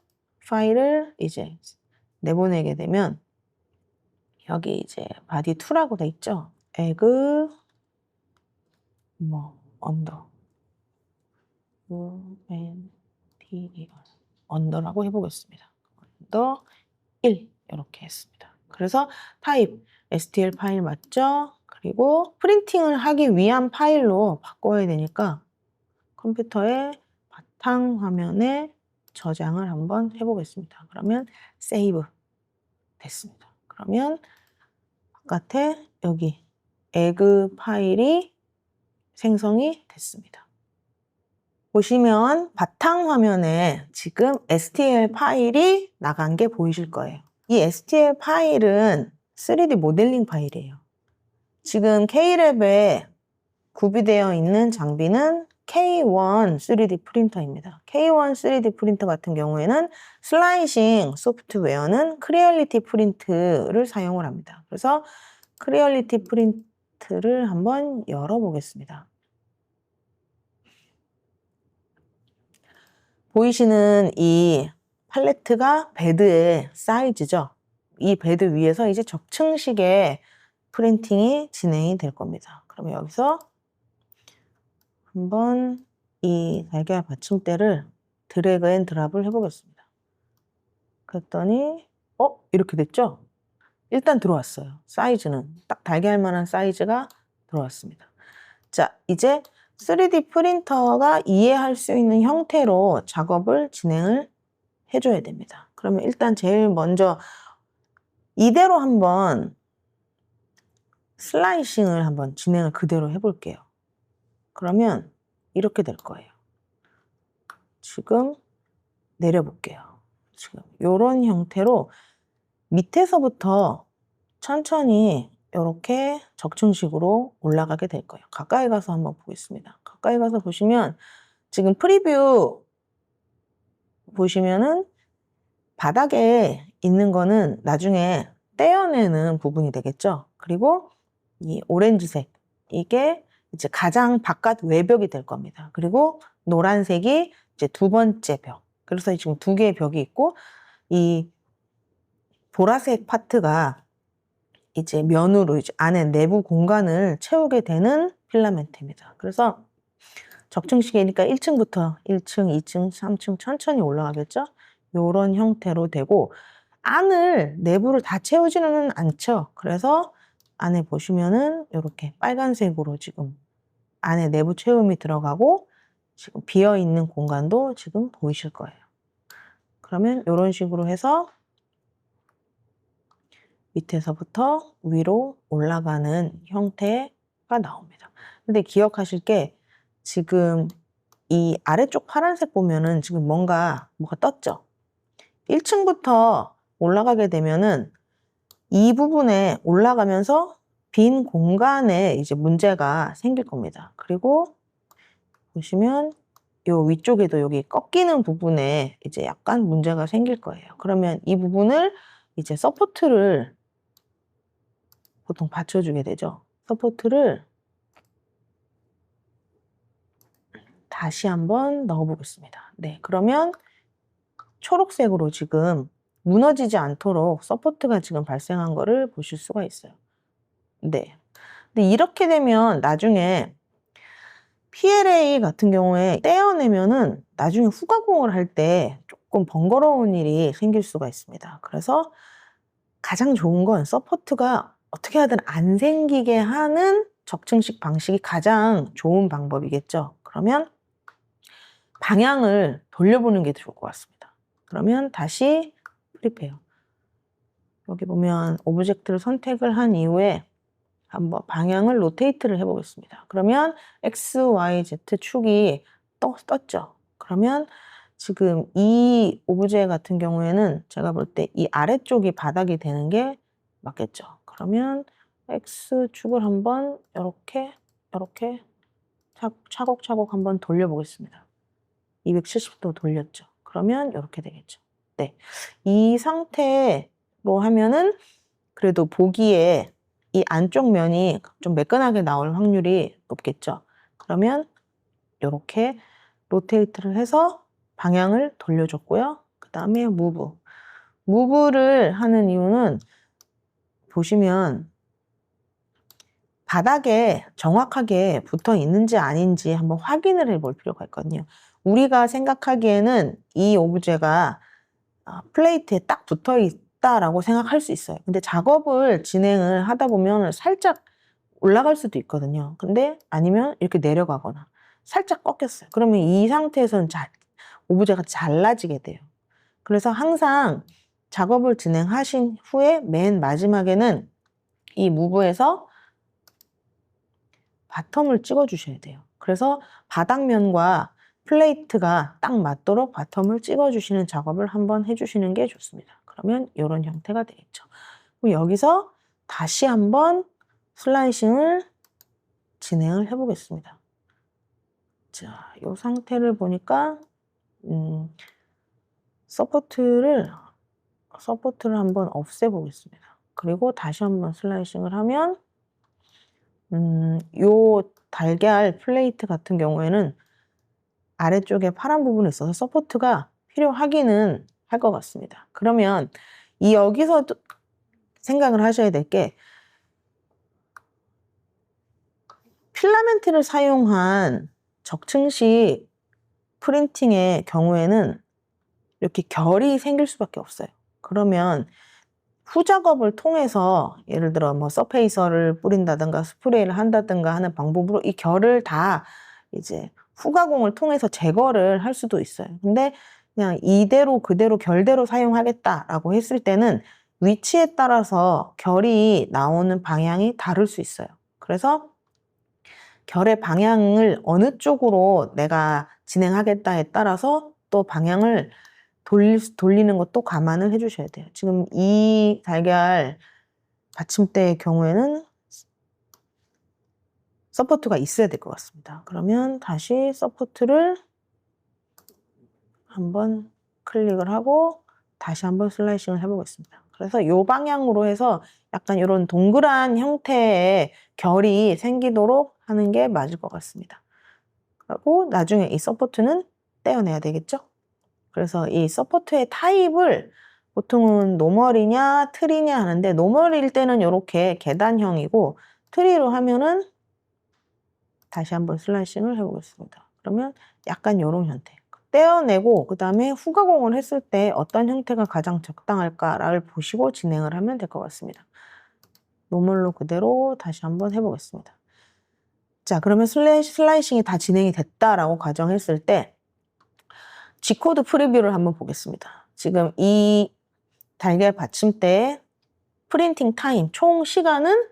파일을 이제 내보내게 되면 여기 이제 body2라고 돼 있죠. 에그 언더 언더라고 해보겠습니다. 언더 1 이렇게 했습니다. 그래서 타입 STL 파일 맞죠? 그리고 프린팅을 하기 위한 파일로 바꿔야 되니까 컴퓨터의 바탕 화면에 저장을 한번 해보겠습니다. 그러면 세이브 됐습니다. 그러면 바깥에 여기 에그 파일이 생성이 됐습니다. 보시면 바탕 화면에 지금 STL 파일이 나간 게 보이실 거예요. 이 STL 파일은 3D 모델링 파일이에요. 지금 K랩에 구비되어 있는 장비는 K1 3D 프린터입니다. K1 3D 프린터 같은 경우에는 슬라이싱 소프트웨어는 크리얼리티 프린트를 사용을 합니다. 그래서 크리얼리티 프린트를 한번 열어보겠습니다. 보이시는 이 팔레트가 베드의 사이즈죠. 이 베드 위에서 이제 적층식의 프린팅이 진행이 될 겁니다. 그러면 여기서 한번 이 달걀 받침대를 드래그 앤 드랍을 해보겠습니다. 그랬더니 이렇게 됐죠? 일단 들어왔어요. 사이즈는 딱 달걀만한 사이즈가 들어왔습니다. 자, 이제 3D 프린터가 이해할 수 있는 형태로 작업을 진행을 해줘야 됩니다. 그러면 일단 제일 먼저 이대로 한번 슬라이싱을 한번 진행을 그대로 해볼게요. 그러면 이렇게 될 거예요. 지금 내려볼게요. 지금 이런 형태로 밑에서부터 천천히 이렇게 적층식으로 올라가게 될 거예요. 가까이 가서 한번 보겠습니다. 가까이 가서 보시면 지금 프리뷰 보시면은 바닥에 있는 거는 나중에 떼어내는 부분이 되겠죠. 그리고 이 오렌지색 이게 이제 가장 바깥 외벽이 될 겁니다. 그리고 노란색이 이제 두 번째 벽. 그래서 지금 두 개의 벽이 있고 이 보라색 파트가 이제 면으로 이제 안에 내부 공간을 채우게 되는 필라멘트입니다. 그래서 적층식이니까 1층부터 1층, 2층, 3층 천천히 올라가겠죠? 이런 형태로 되고 안을 내부를 다 채우지는 않죠. 그래서 안에 보시면은 이렇게 빨간색으로 지금 안에 내부 채움이 들어가고 지금 비어 있는 공간도 지금 보이실 거예요. 그러면 이런 식으로 해서 밑에서부터 위로 올라가는 형태가 나옵니다. 근데 기억하실 게 지금 이 아래쪽 파란색 보면은 지금 뭐가 떴죠? 1층부터 올라가게 되면은 이 부분에 올라가면서 빈 공간에 이제 문제가 생길 겁니다. 그리고 보시면 요 위쪽에도 여기 꺾이는 부분에 이제 약간 문제가 생길 거예요. 그러면 이 부분을 이제 서포트를 보통 받쳐주게 되죠. 서포트를 다시 한번 넣어보겠습니다. 네, 그러면 초록색으로 지금 무너지지 않도록 서포트가 지금 발생한 거를 보실 수가 있어요. 네. 근데 이렇게 되면 나중에 PLA 같은 경우에 떼어내면은 나중에 후가공을 할 때 조금 번거로운 일이 생길 수가 있습니다. 그래서 가장 좋은 건 서포트가 어떻게 하든 안 생기게 하는 적층식 방식이 가장 좋은 방법이겠죠. 그러면 방향을 돌려보는 게 좋을 것 같습니다. 그러면 다시 프리페어. 여기 보면 오브젝트를 선택을 한 이후에 한번 방향을 로테이트를 해보겠습니다. 그러면 X, Y, Z 축이 떴죠. 그러면 지금 이 오브제 같은 경우에는 제가 볼 때 이 아래쪽이 바닥이 되는 게 맞겠죠. 그러면 X축을 한번 이렇게 차곡차곡 한번 돌려보겠습니다. 270도 돌렸죠. 그러면 이렇게 되겠죠. 네, 이 상태로 하면은 그래도 보기에 이 안쪽 면이 좀 매끈하게 나올 확률이 높겠죠. 그러면 이렇게 로테이트를 해서 방향을 돌려줬고요. 그 다음에 무브. 무브를 하는 이유는 보시면 바닥에 정확하게 붙어 있는지 아닌지 한번 확인을 해볼 필요가 있거든요. 우리가 생각하기에는 이 오브제가 플레이트에 딱 붙어 있다라고 생각할 수 있어요. 근데 작업을 진행을 하다 보면 살짝 올라갈 수도 있거든요. 근데 아니면 이렇게 내려가거나 살짝 꺾였어요. 그러면 이 상태에서는 오브제가 잘라지게 돼요. 그래서 항상 작업을 진행하신 후에 맨 마지막에는 이 무브에서 바텀을 찍어 주셔야 돼요. 그래서 바닥면과 플레이트가 딱 맞도록 바텀을 찍어 주시는 작업을 한번 해주시는 게 좋습니다. 그러면 이런 형태가 되겠죠. 그럼 여기서 다시 한번 슬라이싱을 진행을 해 보겠습니다. 자, 이 상태를 보니까 서포트를 한번 없애 보겠습니다. 그리고 다시 한번 슬라이싱을 하면 요 달걀 플레이트 같은 경우에는 아래쪽에 파란 부분이 있어서 서포트가 필요하기는 할 것 같습니다. 그러면 여기서 생각을 하셔야 될 게 필라멘트를 사용한 적층식 프린팅의 경우에는 이렇게 결이 생길 수밖에 없어요. 그러면 후작업을 통해서 예를 들어 뭐 서페이서를 뿌린다든가 스프레이를 한다든가 하는 방법으로 이 결을 다 이제 후가공을 통해서 제거를 할 수도 있어요. 근데 그냥 이대로 그대로 결대로 사용하겠다라고 했을 때는 위치에 따라서 결이 나오는 방향이 다를 수 있어요. 그래서 결의 방향을 어느 쪽으로 내가 진행하겠다에 따라서 또 방향을 돌리는 것도 감안을 해주셔야 돼요. 지금 이 달걀 받침대의 경우에는 서포트가 있어야 될 것 같습니다. 그러면 다시 서포트를 한번 클릭을 하고 다시 한번 슬라이싱을 해보겠습니다. 그래서 이 방향으로 해서 약간 이런 동그란 형태의 결이 생기도록 하는 게 맞을 것 같습니다. 그리고 나중에 이 서포트는 떼어내야 되겠죠? 그래서 이 서포트의 타입을 보통은 노멀이냐 트리냐 하는데 노멀일 때는 이렇게 계단형이고 트리로 하면은 다시 한번 슬라이싱을 해보겠습니다. 그러면 약간 이런 형태. 떼어내고 그 다음에 후가공을 했을 때 어떤 형태가 가장 적당할까를 보시고 진행을 하면 될 것 같습니다. 노멀로 그대로 다시 한번 해보겠습니다. 자, 그러면 슬라이싱이 다 진행이 됐다라고 가정했을 때 G코드 프리뷰를 한번 보겠습니다. 지금 이 달걀 받침대의 프린팅 타임 총 시간은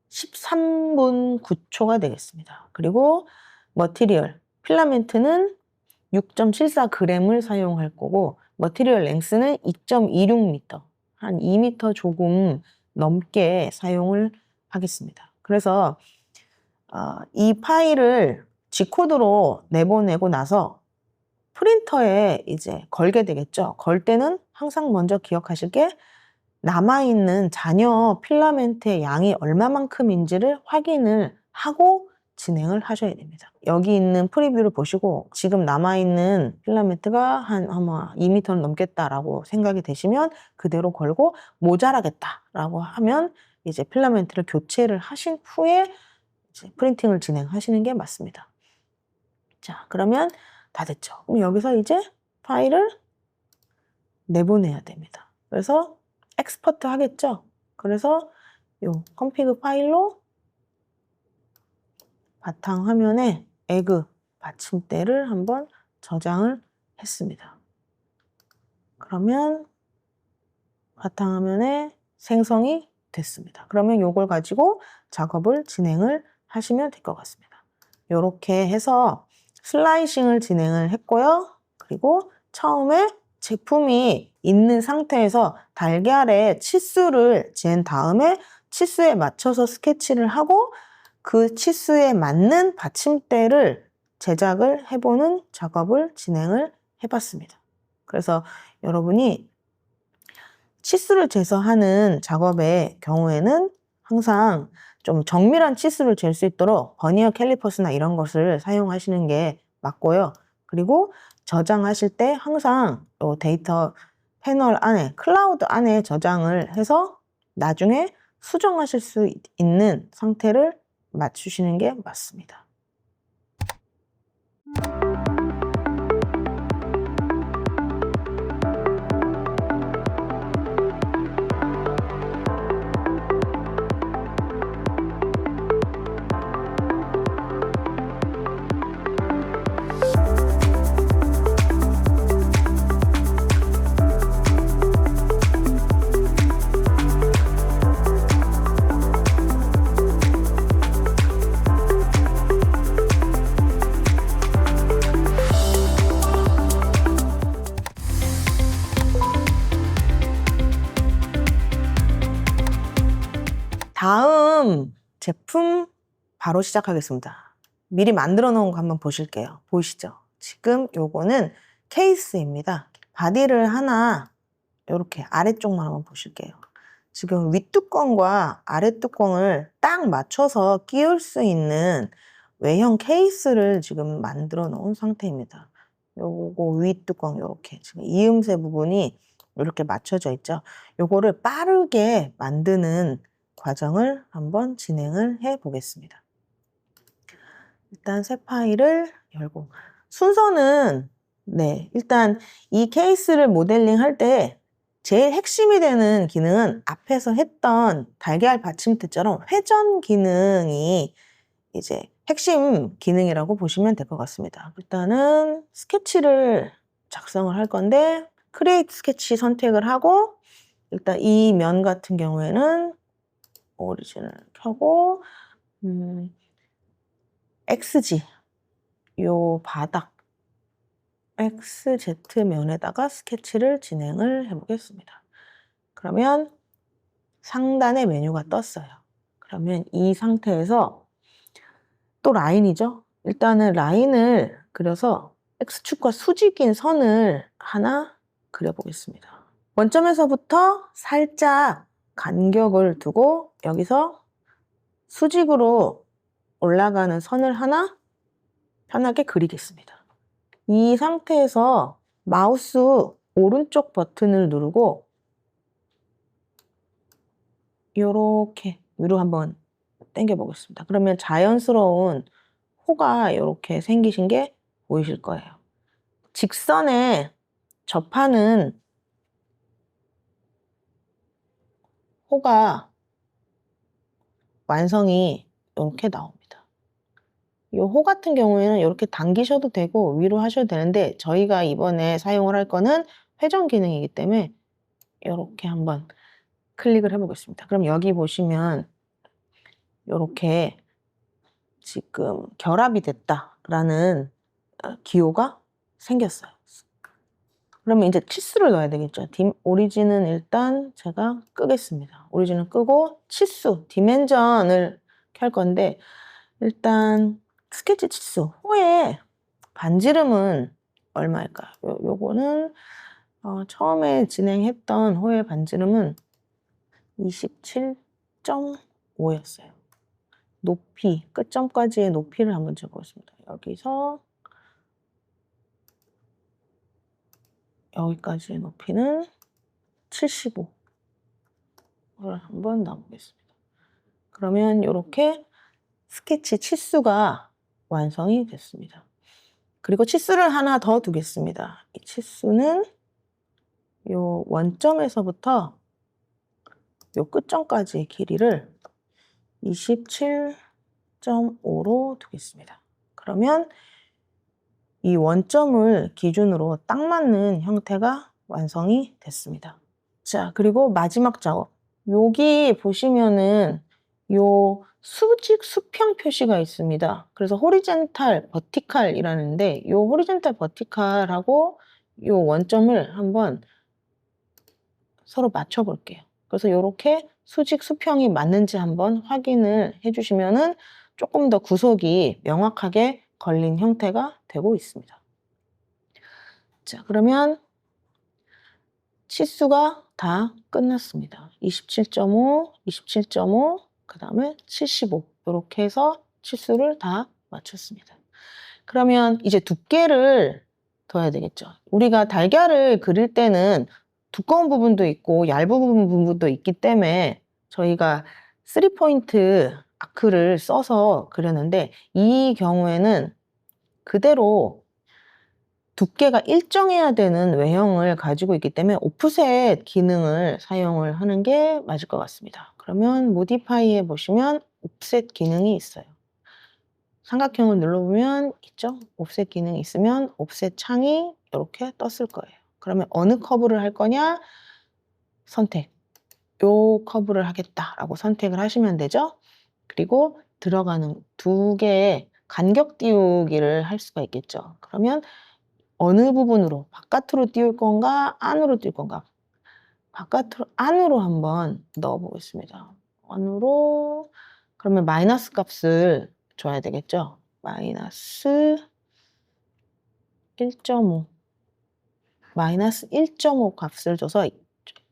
13분 9초가 되겠습니다. 그리고 머티리얼 필라멘트는 6.74g을 사용할 거고 머티리얼 랭스는 2.26m, 한 2m 조금 넘게 사용을 하겠습니다. 그래서 이 파일을 G코드로 내보내고 나서 프린터에 이제 걸게 되겠죠. 걸 때는 항상 먼저 기억하실 게 남아있는 잔여 필라멘트의 양이 얼마만큼인지를 확인을 하고 진행을 하셔야 됩니다. 여기 있는 프리뷰를 보시고 지금 남아있는 필라멘트가 아마 2m는 넘겠다라고 생각이 되시면 그대로 걸고 모자라겠다라고 하면 이제 필라멘트를 교체를 하신 후에 이제 프린팅을 진행하시는 게 맞습니다. 자, 그러면 다 됐죠. 그럼 여기서 이제 파일을 내보내야 됩니다. 그래서 엑스포트 하겠죠. 그래서 요 컴피그 파일로 바탕화면에 에그 받침대를 한번 저장을 했습니다. 그러면 바탕화면에 생성이 됐습니다. 그러면 요걸 가지고 작업을 진행을 하시면 될 것 같습니다. 이렇게 해서 슬라이싱을 진행을 했고요. 그리고 처음에 제품이 있는 상태에서 달걀에 치수를 잰 다음에 치수에 맞춰서 스케치를 하고 그 치수에 맞는 받침대를 제작을 해보는 작업을 진행을 해봤습니다. 그래서 여러분이 치수를 재서 하는 작업의 경우에는 항상 좀 정밀한 치수를 잴 수 있도록 버니어 캘리퍼스나 이런 것을 사용하시는 게 맞고요. 그리고 저장하실 때 항상 요 데이터 패널 안에, 클라우드 안에 저장을 해서 나중에 수정하실 수 있는 상태를 맞추시는 게 맞습니다. 다음 제품 바로 시작하겠습니다. 미리 만들어 놓은 거 한번 보실게요. 보이시죠? 지금 요거는 케이스입니다. 바디를 하나 이렇게 아래쪽만 한번 보실게요. 지금 윗뚜껑과 아랫뚜껑을 딱 맞춰서 끼울 수 있는 외형 케이스를 지금 만들어 놓은 상태입니다. 요거 윗뚜껑 이렇게 지금 이음새 부분이 이렇게 맞춰져 있죠. 요거를 빠르게 만드는 과정을 한번 진행을 해 보겠습니다. 일단 새 파일을 열고 순서는 일단 이 케이스를 모델링 할 때 제일 핵심이 되는 기능은 앞에서 했던 달걀 받침대처럼 회전 기능이 이제 핵심 기능이라고 보시면 될 것 같습니다. 일단은 스케치를 작성을 할 건데 크리에이트 스케치 선택을 하고 일단 이 면 같은 경우에는 오리진을 켜고 XG 요 바닥 XZ면에다가 스케치를 진행을 해보겠습니다. 그러면 상단에 메뉴가 떴어요. 그러면 이 상태에서 또 라인이죠. 일단은 라인을 그려서 X축과 수직인 선을 하나 그려보겠습니다. 원점에서부터 살짝 간격을 두고 여기서 수직으로 올라가는 선을 하나 편하게 그리겠습니다. 이 상태에서 마우스 오른쪽 버튼을 누르고 이렇게 위로 한번 당겨 보겠습니다. 그러면 자연스러운 호가 이렇게 생기신 게 보이실 거예요. 직선에 접하는 호가 완성이 이렇게 나옵니다. 이 호 같은 경우에는 이렇게 당기셔도 되고 위로 하셔도 되는데 저희가 이번에 사용을 할 거는 회전 기능이기 때문에 이렇게 한번 클릭을 해보겠습니다. 그럼 여기 보시면 이렇게 지금 결합이 됐다라는 기호가 생겼어요. 그러면 이제 치수를 넣어야 되겠죠. 오리진은 일단 제가 끄겠습니다. 오리진을 끄고 치수, 디멘전을 켤 건데 일단 스케치 치수, 호의 반지름은 얼마일까요? 요거는 처음에 진행했던 호의 반지름은 27.5였어요. 높이, 끝점까지의 높이를 한번 재보겠습니다. 여기서 여기까지의 높이는 75를 한번 넣어보겠습니다. 그러면 이렇게 스케치 치수가 완성이 됐습니다. 그리고 치수를 하나 더 두겠습니다. 이 치수는 요 원점에서부터 요 끝점까지의 길이를 27.5로 두겠습니다. 그러면 이 원점을 기준으로 딱 맞는 형태가 완성이 됐습니다. 자, 그리고 마지막 작업. 여기 보시면은 요 수직 수평 표시가 있습니다. 그래서 호리젠탈, 버티칼이라는데 요 호리젠탈, 버티칼하고 요 원점을 한번 서로 맞춰 볼게요. 그래서 이렇게 수직 수평이 맞는지 한번 확인을 해주시면은 조금 더 구속이 명확하게 걸린 형태가 되고 있습니다. 자, 그러면 치수가 다 끝났습니다. 27.5, 27.5, 그 다음에 75 이렇게 해서 치수를 다 맞췄습니다. 그러면 이제 두께를 둬야 되겠죠. 우리가 달걀을 그릴 때는 두꺼운 부분도 있고 얇은 부분도 있기 때문에 저희가 3포인트 아크를 써서 그렸는데 이 경우에는 그대로 두께가 일정해야 되는 외형을 가지고 있기 때문에 오프셋 기능을 사용을 하는 게 맞을 것 같습니다. 그러면 모디파이에 보시면 옵셋 기능이 있어요. 삼각형을 눌러보면 있죠? 옵셋 기능이 있으면 옵셋 창이 이렇게 떴을 거예요. 그러면 어느 커브를 할 거냐? 선택. 요 커브를 하겠다라고 선택을 하시면 되죠? 그리고 들어가는 두 개의 간격 띄우기를 할 수가 있겠죠. 그러면 어느 부분으로 바깥으로 띄울 건가 안으로 띄울 건가 안으로 한번 넣어 보겠습니다. 안으로 그러면 마이너스 값을 줘야 되겠죠. 마이너스 1.5 마이너스 1.5 값을 줘서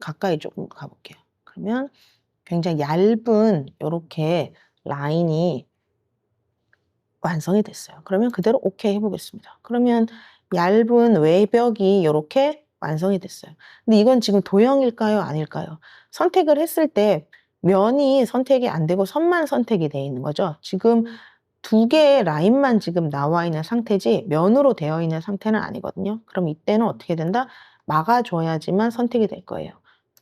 가까이 조금 가볼게요. 그러면 굉장히 얇은 이렇게 라인이 완성이 됐어요. 그러면 그대로 오케이 해보겠습니다. 그러면 얇은 외벽이 이렇게 완성이 됐어요. 근데 이건 지금 도형일까요? 아닐까요? 선택을 했을 때 면이 선택이 안 되고 선만 선택이 되어 있는 거죠. 지금 두 개의 라인만 지금 나와 있는 상태지 면으로 되어 있는 상태는 아니거든요. 그럼 이때는 어떻게 된다? 막아줘야지만 선택이 될 거예요.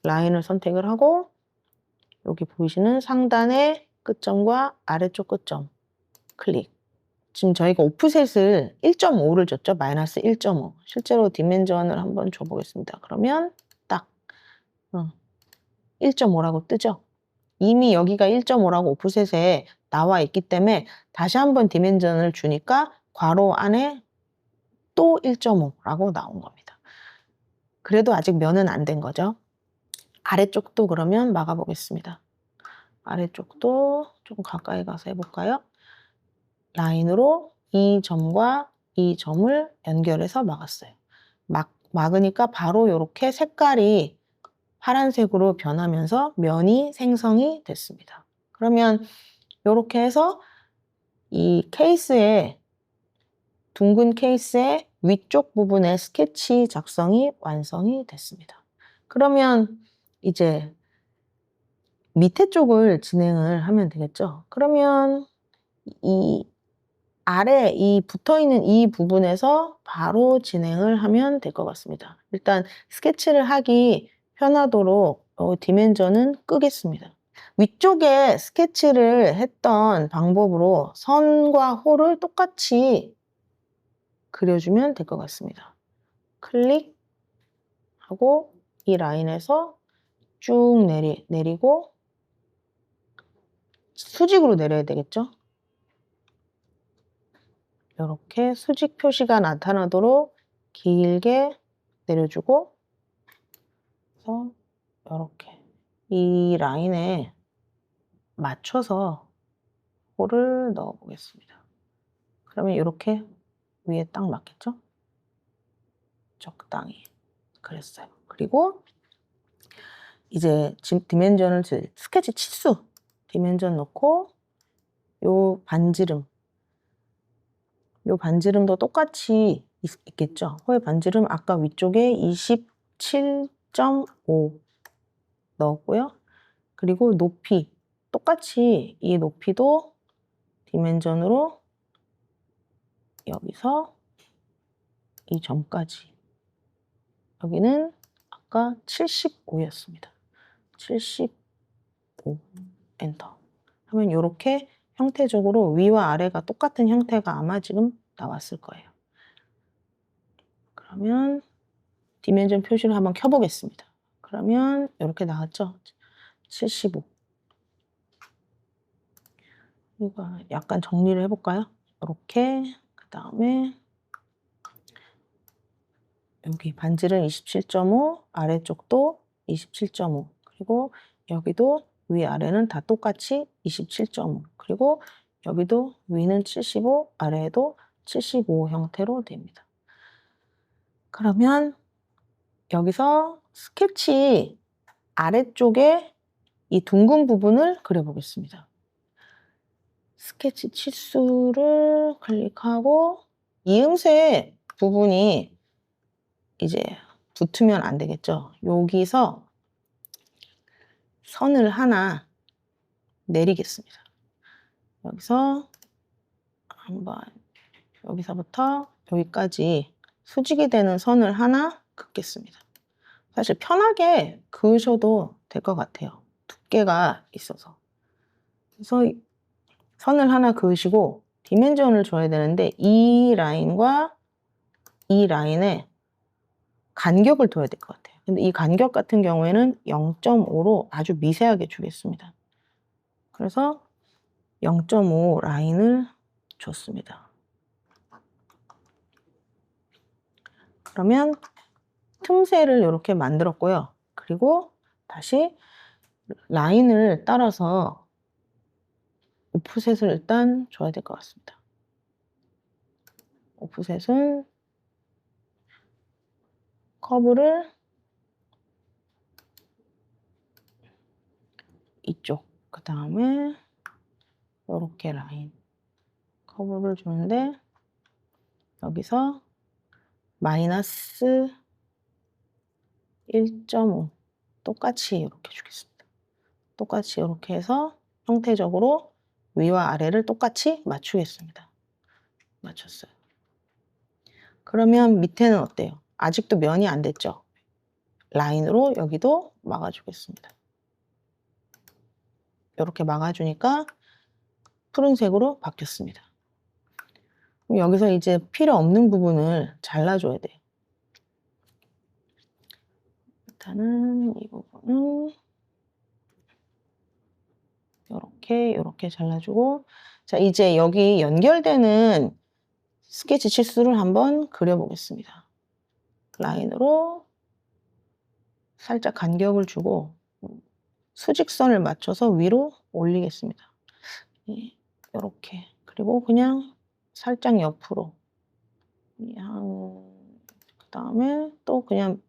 라인을 선택을 하고 여기 보이시는 상단의 끝점과 아래쪽 끝점 클릭. 지금 저희가 오프셋을 1.5를 줬죠. 마이너스 1.5. 실제로 디멘전을 한번 줘보겠습니다. 그러면 딱 1.5라고 뜨죠. 이미 여기가 1.5라고 오프셋에 나와 있기 때문에 다시 한번 디멘전을 주니까 괄호 안에 또 1.5라고 나온 겁니다. 그래도 아직 면은 안 된 거죠. 아래쪽도 그러면 막아보겠습니다. 아래쪽도 조금 가까이 가서 해볼까요? 라인으로 이 점과 이 점을 연결해서 막았어요. 막으니까 바로 이렇게 색깔이 파란색으로 변하면서 면이 생성이 됐습니다. 그러면 이렇게 해서 이 케이스의 둥근 케이스의 위쪽 부분의 스케치 작성이 완성이 됐습니다. 그러면 이제 밑에 쪽을 진행을 하면 되겠죠. 그러면 이 아래 이 붙어있는 이 부분에서 바로 진행을 하면 될 것 같습니다. 일단 스케치를 하기 편하도록 디멘전은 끄겠습니다. 위쪽에 스케치를 했던 방법으로 선과 호를 똑같이 그려주면 될 것 같습니다. 클릭하고 이 라인에서 쭉 내리고 수직으로 내려야 되겠죠? 이렇게 수직 표시가 나타나도록 길게 내려주고 그래서 이렇게 이 라인에 맞춰서 호를 넣어 보겠습니다. 그러면 이렇게 위에 딱 맞겠죠? 적당히 그랬어요. 그리고 이제 지금 디멘전을 스케치 치수 디멘전 넣고 요 반지름도 똑같이 있겠죠. 호의 반지름 아까 위쪽에 27.5 넣었고요. 그리고 높이 똑같이 이 높이도 디멘전으로 여기서 이 점까지 여기는 아까 75였습니다. 75 엔터 하면 이렇게 형태적으로 위와 아래가 똑같은 형태가 아마 지금 나왔을 거예요. 그러면 디멘전 표시를 한번 켜보겠습니다. 그러면 이렇게 나왔죠? 75 이거 약간 정리를 해볼까요? 이렇게 그 다음에 여기 반지름 27.5 아래쪽도 27.5 그리고 여기도 위아래는 다 똑같이 27.5 그리고 여기도 위는 75 아래에도 75 형태로 됩니다. 그러면 여기서 스케치 아래쪽에 이 둥근 부분을 그려보겠습니다. 스케치 치수를 클릭하고 이음새 부분이 이제 붙으면 안 되겠죠. 여기서 선을 하나 내리겠습니다. 여기서 한번 여기서부터 여기까지 수직이 되는 선을 하나 긋겠습니다. 사실 편하게 그으셔도 될 것 같아요. 두께가 있어서. 그래서 선을 하나 그으시고 디멘전을 줘야 되는데 이 라인과 이 라인에 간격을 둬야 될 것 같아요. 근데 이 간격 같은 경우에는 0.5로 아주 미세하게 주겠습니다. 그래서 0.5 라인을 줬습니다. 그러면 틈새를 이렇게 만들었고요. 그리고 다시 라인을 따라서 오프셋을 일단 줘야 될 것 같습니다. 오프셋은 커브를 이쪽, 그 다음에 이렇게 라인 커브를 주는데 여기서 마이너스 1.5 똑같이 이렇게 주겠습니다. 똑같이 이렇게 해서 형태적으로 위와 아래를 똑같이 맞추겠습니다. 맞췄어요. 그러면 밑에는 어때요? 아직도 면이 안 됐죠? 라인으로 여기도 막아주겠습니다. 이렇게 막아주니까 푸른색으로 바뀌었습니다. 그럼 여기서 이제 필요 없는 부분을 잘라줘야 돼요. 일단은 이 부분은 이렇게 잘라주고, 자, 이제 여기 연결되는 스케치 치수를 한번 그려보겠습니다. 라인으로 살짝 간격을 주고 수직선을 맞춰서 위로 올리겠습니다. 이렇게. 그리고 그냥 살짝 옆으로. 그 다음에 또 그냥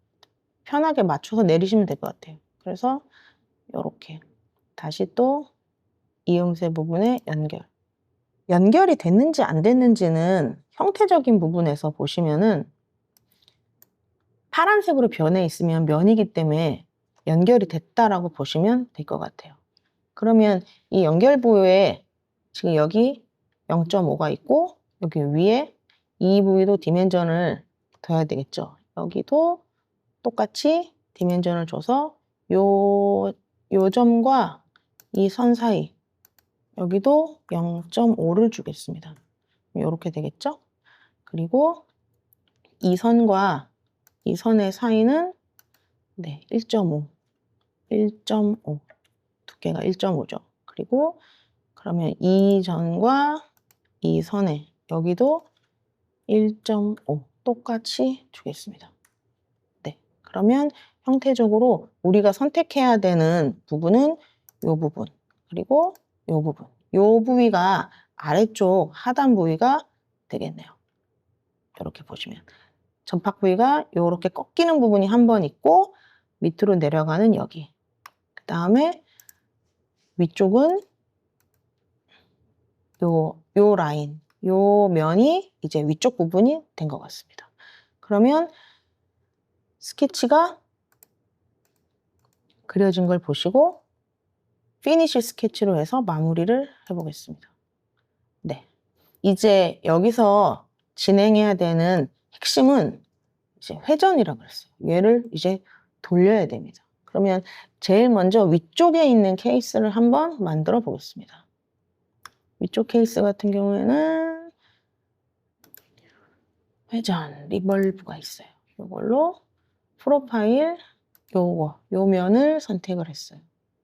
편하게 맞춰서 내리시면 될 것 같아요. 그래서 이렇게. 다시 또 이음새 부분에 연결. 연결이 됐는지 안 됐는지는 형태적인 부분에서 보시면은 파란색으로 변해 있으면 면이기 때문에 연결이 됐다라고 보시면 될 것 같아요. 그러면 이 연결 부위에 지금 여기 0.5가 있고 여기 위에 이 부위도 디멘전을 둬야 되겠죠. 여기도 똑같이 디멘전을 줘서 요 점과 이 선 사이 여기도 0.5를 주겠습니다. 이렇게 되겠죠? 그리고 이 선과 이 선의 사이는 1.5 두께가 1.5죠. 그리고 그러면 이 전과 이 선에 여기도 1.5 똑같이 주겠습니다. 네, 그러면 형태적으로 우리가 선택해야 되는 부분은 이 부분, 그리고 이 부분. 이 부위가 아래쪽 하단 부위가 되겠네요. 이렇게 보시면. 전팍 부위가 이렇게 꺾이는 부분이 한 번 있고 밑으로 내려가는 여기. 그 다음에 위쪽은 요 라인, 요 면이 이제 위쪽 부분이 된 것 같습니다. 그러면 스케치가 그려진 걸 보시고 피니쉬 스케치로 해서 마무리를 해보겠습니다. 네, 이제 여기서 진행해야 되는 핵심은 이제 회전이라고 그랬어요. 얘를 이제 돌려야 됩니다. 그러면 제일 먼저 위쪽에 있는 케이스를 한번 만들어 보겠습니다. 위쪽 케이스 같은 경우에는 회전, 리벌브가 있어요. 이걸로 프로파일 요 면을 선택을 했어요.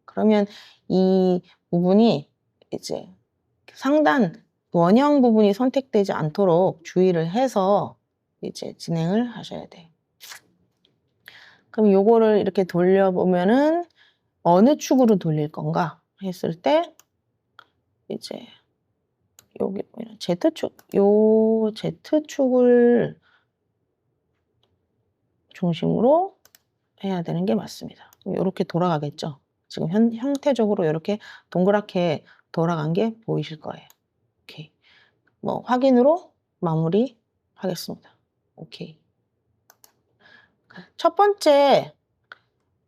그러면 이 부분이 이제 상단 원형 부분이 선택되지 않도록 주의를 해서 이제 진행을 하셔야 돼요. 그럼 요거를 이렇게 돌려보면은 어느 축으로 돌릴 건가 했을 때 이제 여기 보이는 Z축, 요 Z축을 중심으로 해야 되는 게 맞습니다. 이렇게 돌아가겠죠. 지금 형태적으로 이렇게 동그랗게 돌아간 게 보이실 거예요. 오케이. 뭐 확인으로 마무리 하겠습니다. 오케이. 첫 번째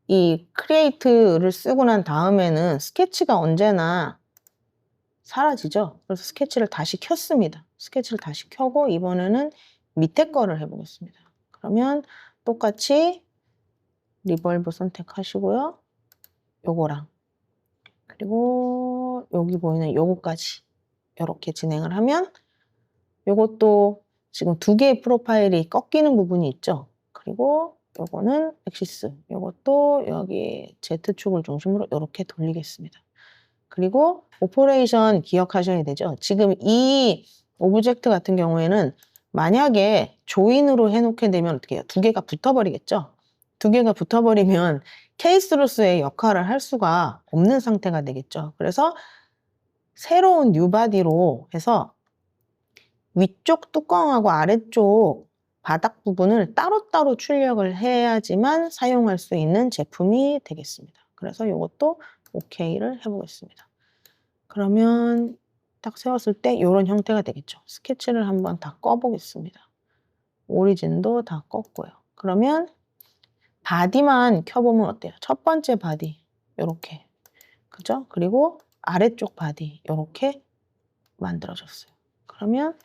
이 크리에이트를 쓰고 난 다음에는 스케치가 언제나 사라지죠. 그래서 스케치를 다시 켰습니다. 스케치를 다시 켜고 이번에는 밑에 거를 해보겠습니다. 그러면 똑같이 리벌브 선택하시고요. 요거랑 그리고 여기 보이는 요거까지 이렇게 진행을 하면 요것도 지금 두 개의 프로파일이 꺾이는 부분이 있죠. 그리고 요거는 엑시스, 요것도 여기 Z축을 중심으로 이렇게 돌리겠습니다. 그리고 오퍼레이션 기억하셔야 되죠. 지금 이 오브젝트 같은 경우에는 만약에 조인으로 해놓게 되면 어떻게 해요? 두 개가 붙어버리겠죠. 두 개가 붙어버리면 케이스로서의 역할을 할 수가 없는 상태가 되겠죠. 그래서 새로운 뉴바디로 해서 위쪽 뚜껑하고 아래쪽 바닥 부분을 따로따로 출력을 해야지만 사용할 수 있는 제품이 되겠습니다. 그래서 이것도 OK를 해보겠습니다. 그러면 딱 세웠을 때 이런 형태가 되겠죠. 스케치를 한번 다 꺼보겠습니다. 오리진도 다 껐고요. 그러면 바디만 켜보면 어때요? 첫 번째 바디 이렇게, 그죠? 그리고 아래쪽 바디 이렇게 만들어졌어요. 그러면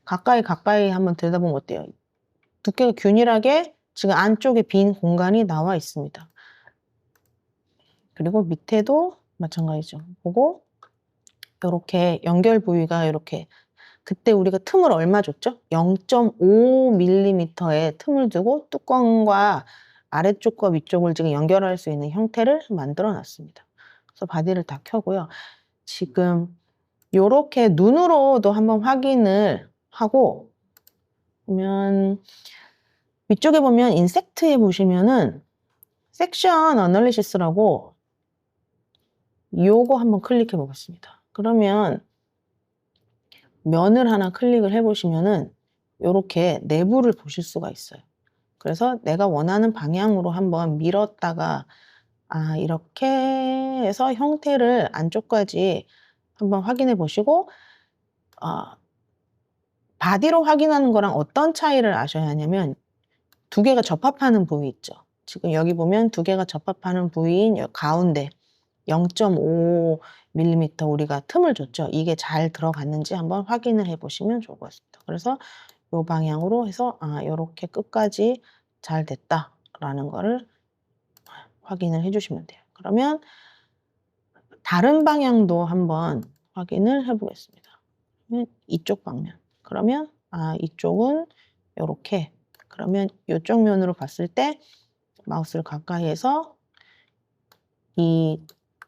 가까이 한번 들여다보면 어때요? 두께가 균일하게 지금 안쪽에 빈 공간이 나와 있습니다. 그리고 밑에도 마찬가지죠. 보고 이렇게 연결 부위가 이렇게, 그때 우리가 틈을 얼마 줬죠? 0.5mm의 틈을 두고 뚜껑과 아래쪽과 위쪽을 지금 연결할 수 있는 형태를 만들어 놨습니다. 그래서 바디를 다 켜고요. 지금 이렇게 눈으로도 한번 확인을 하고 보면, 위쪽에 보면 인섹트에 보시면은 섹션 어널리시스라고 요거 한번 클릭해 보겠습니다. 그러면 면을 하나 클릭을 해 보시면은 요렇게 내부를 보실 수가 있어요. 그래서 내가 원하는 방향으로 한번 밀었다가 이렇게 해서 형태를 안쪽까지 한번 확인해 보시고, 바디로 확인하는 거랑 어떤 차이를 아셔야 하냐면 두 개가 접합하는 부위 있죠. 지금 여기 보면 두 개가 접합하는 부위인 가운데 0.5mm 우리가 틈을 줬죠. 이게 잘 들어갔는지 한번 확인을 해 보시면 좋을 것 같습니다. 그래서 이 방향으로 해서 이렇게 끝까지 잘 됐다라는 거를 확인을 해 주시면 돼요. 그러면 다른 방향도 한번 확인을 해 보겠습니다. 이쪽 방면. 그러면 이쪽은 이렇게, 그러면 이쪽 면으로 봤을 때 마우스를 가까이 해서 이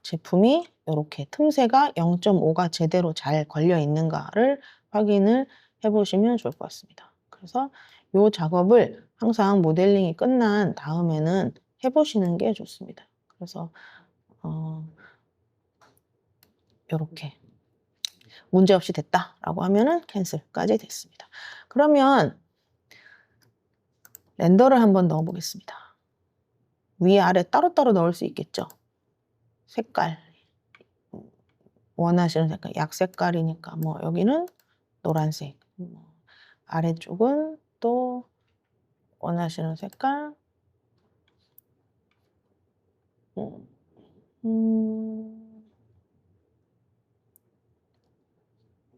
제품이 이렇게 틈새가 0.5가 제대로 잘 걸려 있는가를 확인을 해보시면 좋을 것 같습니다. 그래서 이 작업을 항상 모델링이 끝난 다음에는 해보시는 게 좋습니다. 그래서 이렇게 문제없이 됐다라고 하면은 캔슬까지 됐습니다. 그러면 렌더를 한번 넣어 보겠습니다. 위아래 따로따로 넣을 수 있겠죠. 색깔, 원하시는 색깔, 약색깔이니까 뭐 여기는 노란색, 아래쪽은 또 원하시는 색깔,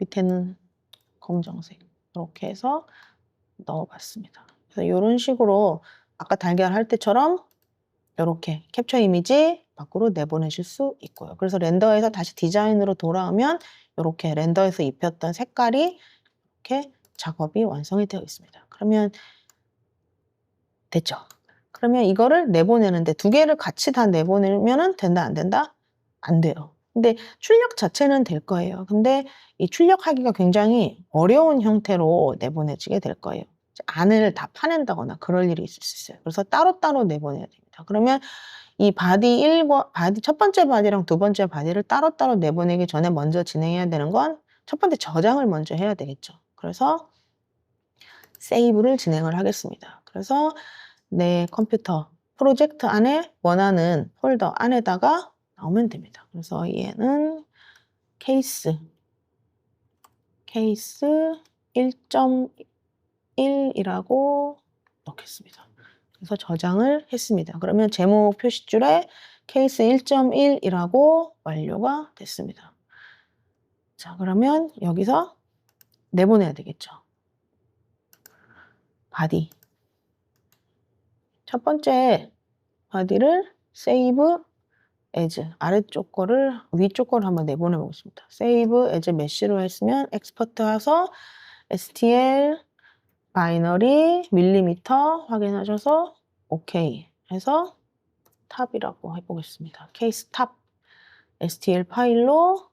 밑에는 검정색, 이렇게 해서 넣어봤습니다. 그래서 이런 식으로 아까 달걀 할 때처럼 이렇게 캡처 이미지 밖으로 내보내실 수 있고요. 그래서 렌더에서 다시 디자인으로 돌아오면 이렇게 렌더에서 입혔던 색깔이 이렇게 작업이 완성이 되어 있습니다. 그러면 됐죠? 그러면 이거를 내보내는데 두 개를 같이 다 내보내면 된다, 안 된다? 안 돼요. 근데 출력 자체는 될 거예요. 근데 이 출력하기가 굉장히 어려운 형태로 내보내지게 될 거예요. 안을 다 파낸다거나 그럴 일이 있을 수 있어요. 그래서 따로따로 내보내야 됩니다. 그러면 이 첫 번째 바디랑 두 번째 바디를 따로따로 내보내기 전에 먼저 진행해야 되는 건 첫 번째 저장을 먼저 해야 되겠죠. 그래서 세이브를 진행을 하겠습니다. 그래서 내 컴퓨터 프로젝트 안에 원하는 폴더 안에다가 넣으면 됩니다. 그래서 얘는 케이스 1.1이라고 넣겠습니다. 그래서 저장을 했습니다. 그러면 제목 표시줄에 케이스 1.1이라고 완료가 됐습니다. 자, 그러면 여기서 내보내야 되겠죠. 바디. 첫 번째 바디를 save as 아래쪽 거를 위쪽 거를 한번 내보내 보겠습니다. save as mesh로 했으면 export 해서 stl 바이너리 밀리미터 확인하셔서 OK 해서 탑이라고 해보겠습니다. 케이스 탑 stl 파일로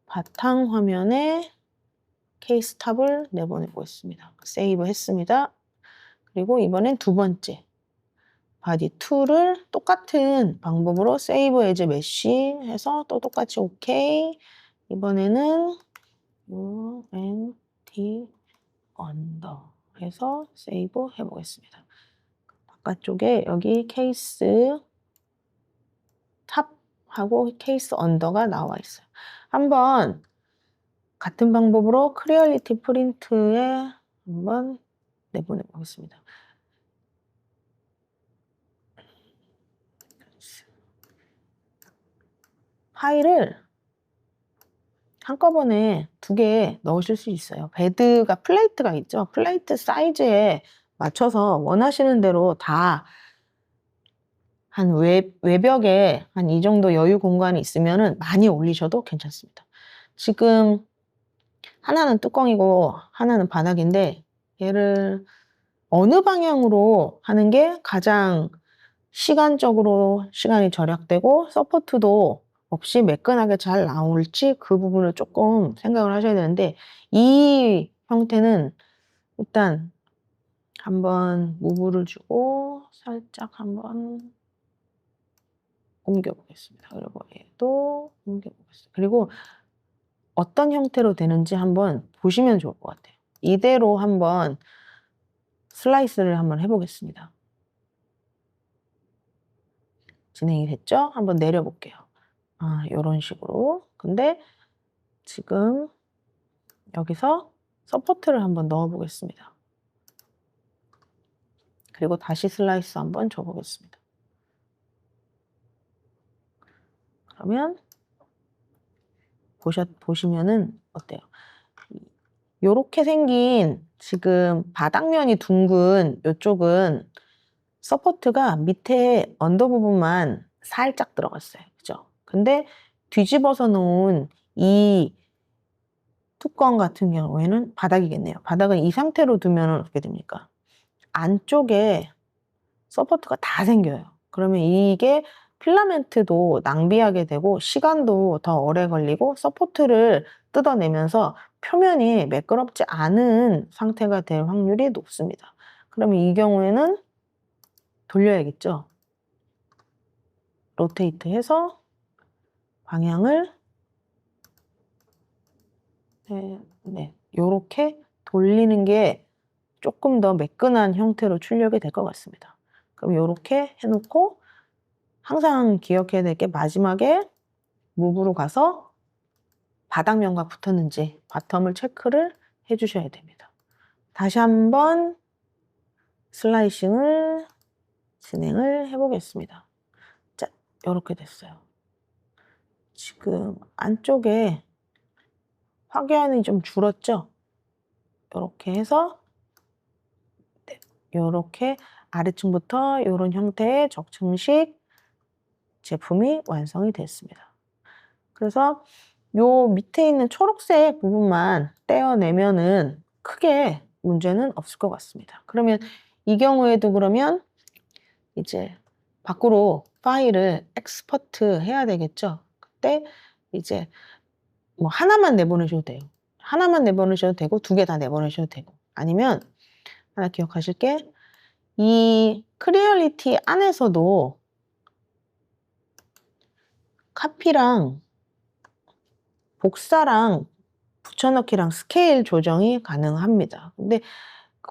바탕 화면에 케이스 탑을 내보내보겠습니다. 세이브 했습니다. 그리고 이번엔 두 번째 바디 2를 똑같은 방법으로 save as mesh 해서 또 똑같이 OK. 이번에는 UNT 언더 해서 세이브 해보겠습니다. 바깥쪽에 여기 케이스 탑하고 케이스 언더가 나와 있어요. 한번 같은 방법으로 크리얼리티 프린트에 한번 내보내 보겠습니다. 파일을 한꺼번에 2개 넣으실 수 있어요. 베드가 플레이트가 있죠. 플레이트 사이즈에 맞춰서 원하시는 대로 다 한 외벽에 한 이 정도 여유 공간이 있으면은 많이 올리셔도 괜찮습니다. 지금 하나는 뚜껑이고 하나는 바닥인데 얘를 어느 방향으로 하는 게 가장 시간적으로 시간이 절약되고 서포트도 없이 매끈하게 잘 나올지 그 부분을 조금 생각을 하셔야 되는데 이 형태는 일단 한번 무브를 주고 살짝 한번 옮겨 보겠습니다. 그리고 얘도 옮겨 보겠습니다. 그리고 어떤 형태로 되는지 한번 보시면 좋을 것 같아요. 이대로 한번 슬라이스를 한번 해보겠습니다. 진행이 됐죠? 한번 내려볼게요. 이런 식으로. 근데 지금 여기서 서포트를 한번 넣어 보겠습니다. 그리고 다시 슬라이스 한번 줘보겠습니다. 그러면 보시면은 어때요? 요렇게 생긴 지금 바닥면이 둥근 이쪽은 서포트가 밑에 언더 부분만 살짝 들어갔어요. 그죠? 근데 뒤집어서 놓은 이 뚜껑 같은 경우에는 바닥이겠네요. 바닥은 이 상태로 두면 어떻게 됩니까? 안쪽에 서포트가 다 생겨요. 그러면 이게 필라멘트도 낭비하게 되고 시간도 더 오래 걸리고 서포트를 뜯어내면서 표면이 매끄럽지 않은 상태가 될 확률이 높습니다. 그러면 이 경우에는 돌려야겠죠. 로테이트 해서 방향을 요렇게 돌리는 게 조금 더 매끈한 형태로 출력이 될 것 같습니다. 그럼 요렇게 해놓고 항상 기억해야 될 게 마지막에 무브로 가서 바닥면과 붙었는지 바텀을 체크를 해주셔야 됩니다. 다시 한번 슬라이싱을 진행을 해보겠습니다. 자, 이렇게 됐어요. 지금 안쪽에 확연히 좀 줄었죠? 이렇게 해서 이렇게 아래층부터 이런 형태의 적층식 제품이 완성이 됐습니다. 그래서 요 밑에 있는 초록색 부분만 떼어내면은 크게 문제는 없을 것 같습니다. 그러면 이 경우에도 그러면 이제 밖으로 파일을 엑스포트 해야 되겠죠. 그때 이제 뭐 하나만 내보내셔도 돼요. 하나만 내보내셔도 되고 2개 다 내보내셔도 되고 아니면 하나 기억하실 게 이 크리얼리티 안에서도 카피랑 복사랑 붙여넣기랑 스케일 조정이 가능합니다. 근데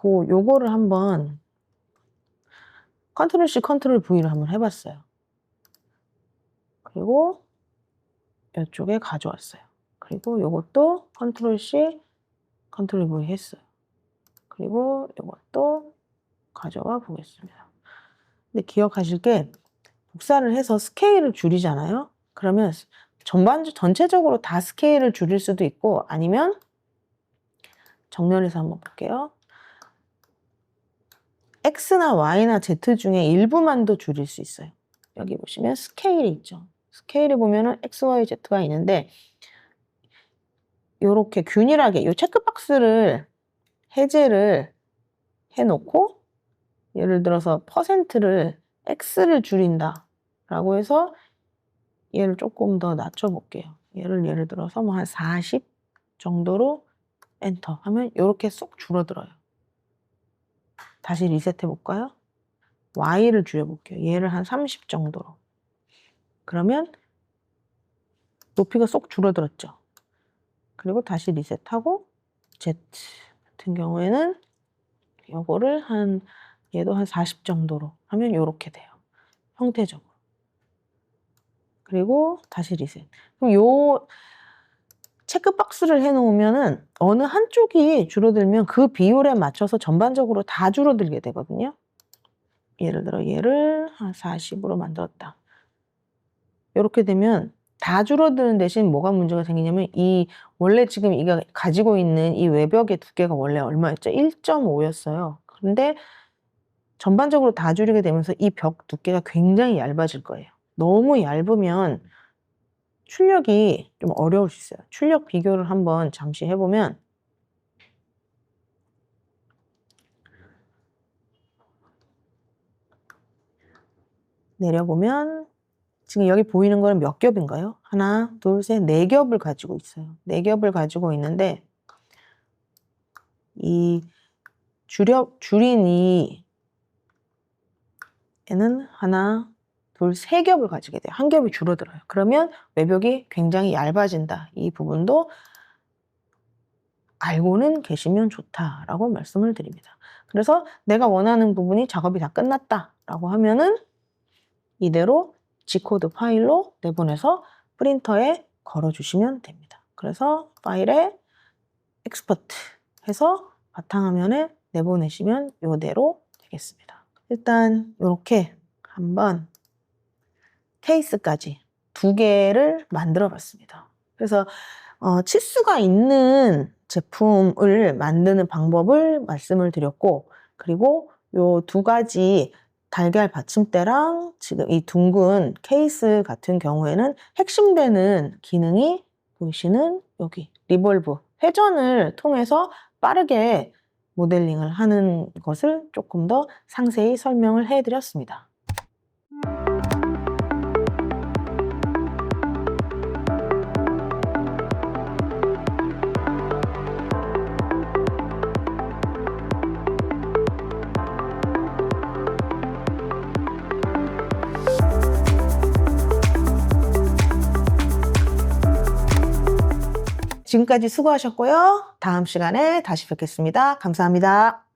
요거를 한번 컨트롤 C, 컨트롤 V를 한번 해봤어요. 그리고 이쪽에 가져왔어요. 그리고 이것도 컨트롤 C, 컨트롤 V 했어요. 그리고 이것도 가져와 보겠습니다. 근데 기억하실 게 복사를 해서 스케일을 줄이잖아요. 그러면 전체적으로 다 스케일을 줄일 수도 있고 아니면 정면에서 한번 볼게요. X나 Y나 Z 중에 일부만도 줄일 수 있어요. 여기 보시면 스케일이 있죠. 스케일을 보면은 X, Y, Z가 있는데 이렇게 균일하게 이 체크박스를 해제를 해놓고 예를 들어서 퍼센트를 X를 줄인다 라고 해서 얘를 조금 더 낮춰 볼게요. 예를 들어서 뭐 한 40 정도로 엔터 하면 이렇게 쏙 줄어들어요. 다시 리셋해 볼까요? Y를 줄여볼게요. 얘를 한 30 정도로. 그러면 높이가 쏙 줄어들었죠. 그리고 다시 리셋하고 Z 같은 경우에는 요거를 얘도 한 40 정도로 하면 이렇게 돼요. 형태적으로. 그리고 다시 리셋. 그럼 요 체크박스를 해놓으면은 어느 한쪽이 줄어들면 그 비율에 맞춰서 전반적으로 다 줄어들게 되거든요. 예를 들어 얘를 한 40으로 만들었다. 이렇게 되면 다 줄어드는 대신 뭐가 문제가 생기냐면 원래 지금 이가 가지고 있는 이 외벽의 두께가 원래 얼마였죠? 1.5였어요. 그런데 전반적으로 다 줄이게 되면서 이 벽 두께가 굉장히 얇아질 거예요. 너무 얇으면 출력이 좀 어려울 수 있어요. 출력 비교를 한번 잠시 해보면 내려보면 지금 여기 보이는 거는 몇 겹인가요? 하나, 둘, 셋, 네 겹을 가지고 있어요. 네 겹을 가지고 있는데 이 줄인 이 얘는 하나, 둘, 세 겹을 가지게 돼요. 한 겹이 줄어들어요. 그러면 외벽이 굉장히 얇아진다. 이 부분도 알고는 계시면 좋다라고 말씀을 드립니다. 그래서 내가 원하는 부분이 작업이 다 끝났다라고 하면은 이대로 G코드 파일로 내보내서 프린터에 걸어주시면 됩니다. 그래서 파일에 엑스포트 해서 바탕화면에 내보내시면 이대로 되겠습니다. 일단 이렇게 한번 케이스까지 2개를 만들어 봤습니다. 그래서 치수가 있는 제품을 만드는 방법을 말씀을 드렸고, 그리고 요 2가지 달걀 받침대랑 지금 이 둥근 케이스 같은 경우에는 핵심되는 기능이 보이시는 여기 리볼브 회전을 통해서 빠르게 모델링을 하는 것을 조금 더 상세히 설명을 해드렸습니다. 지금까지 수고하셨고요. 다음 시간에 다시 뵙겠습니다. 감사합니다.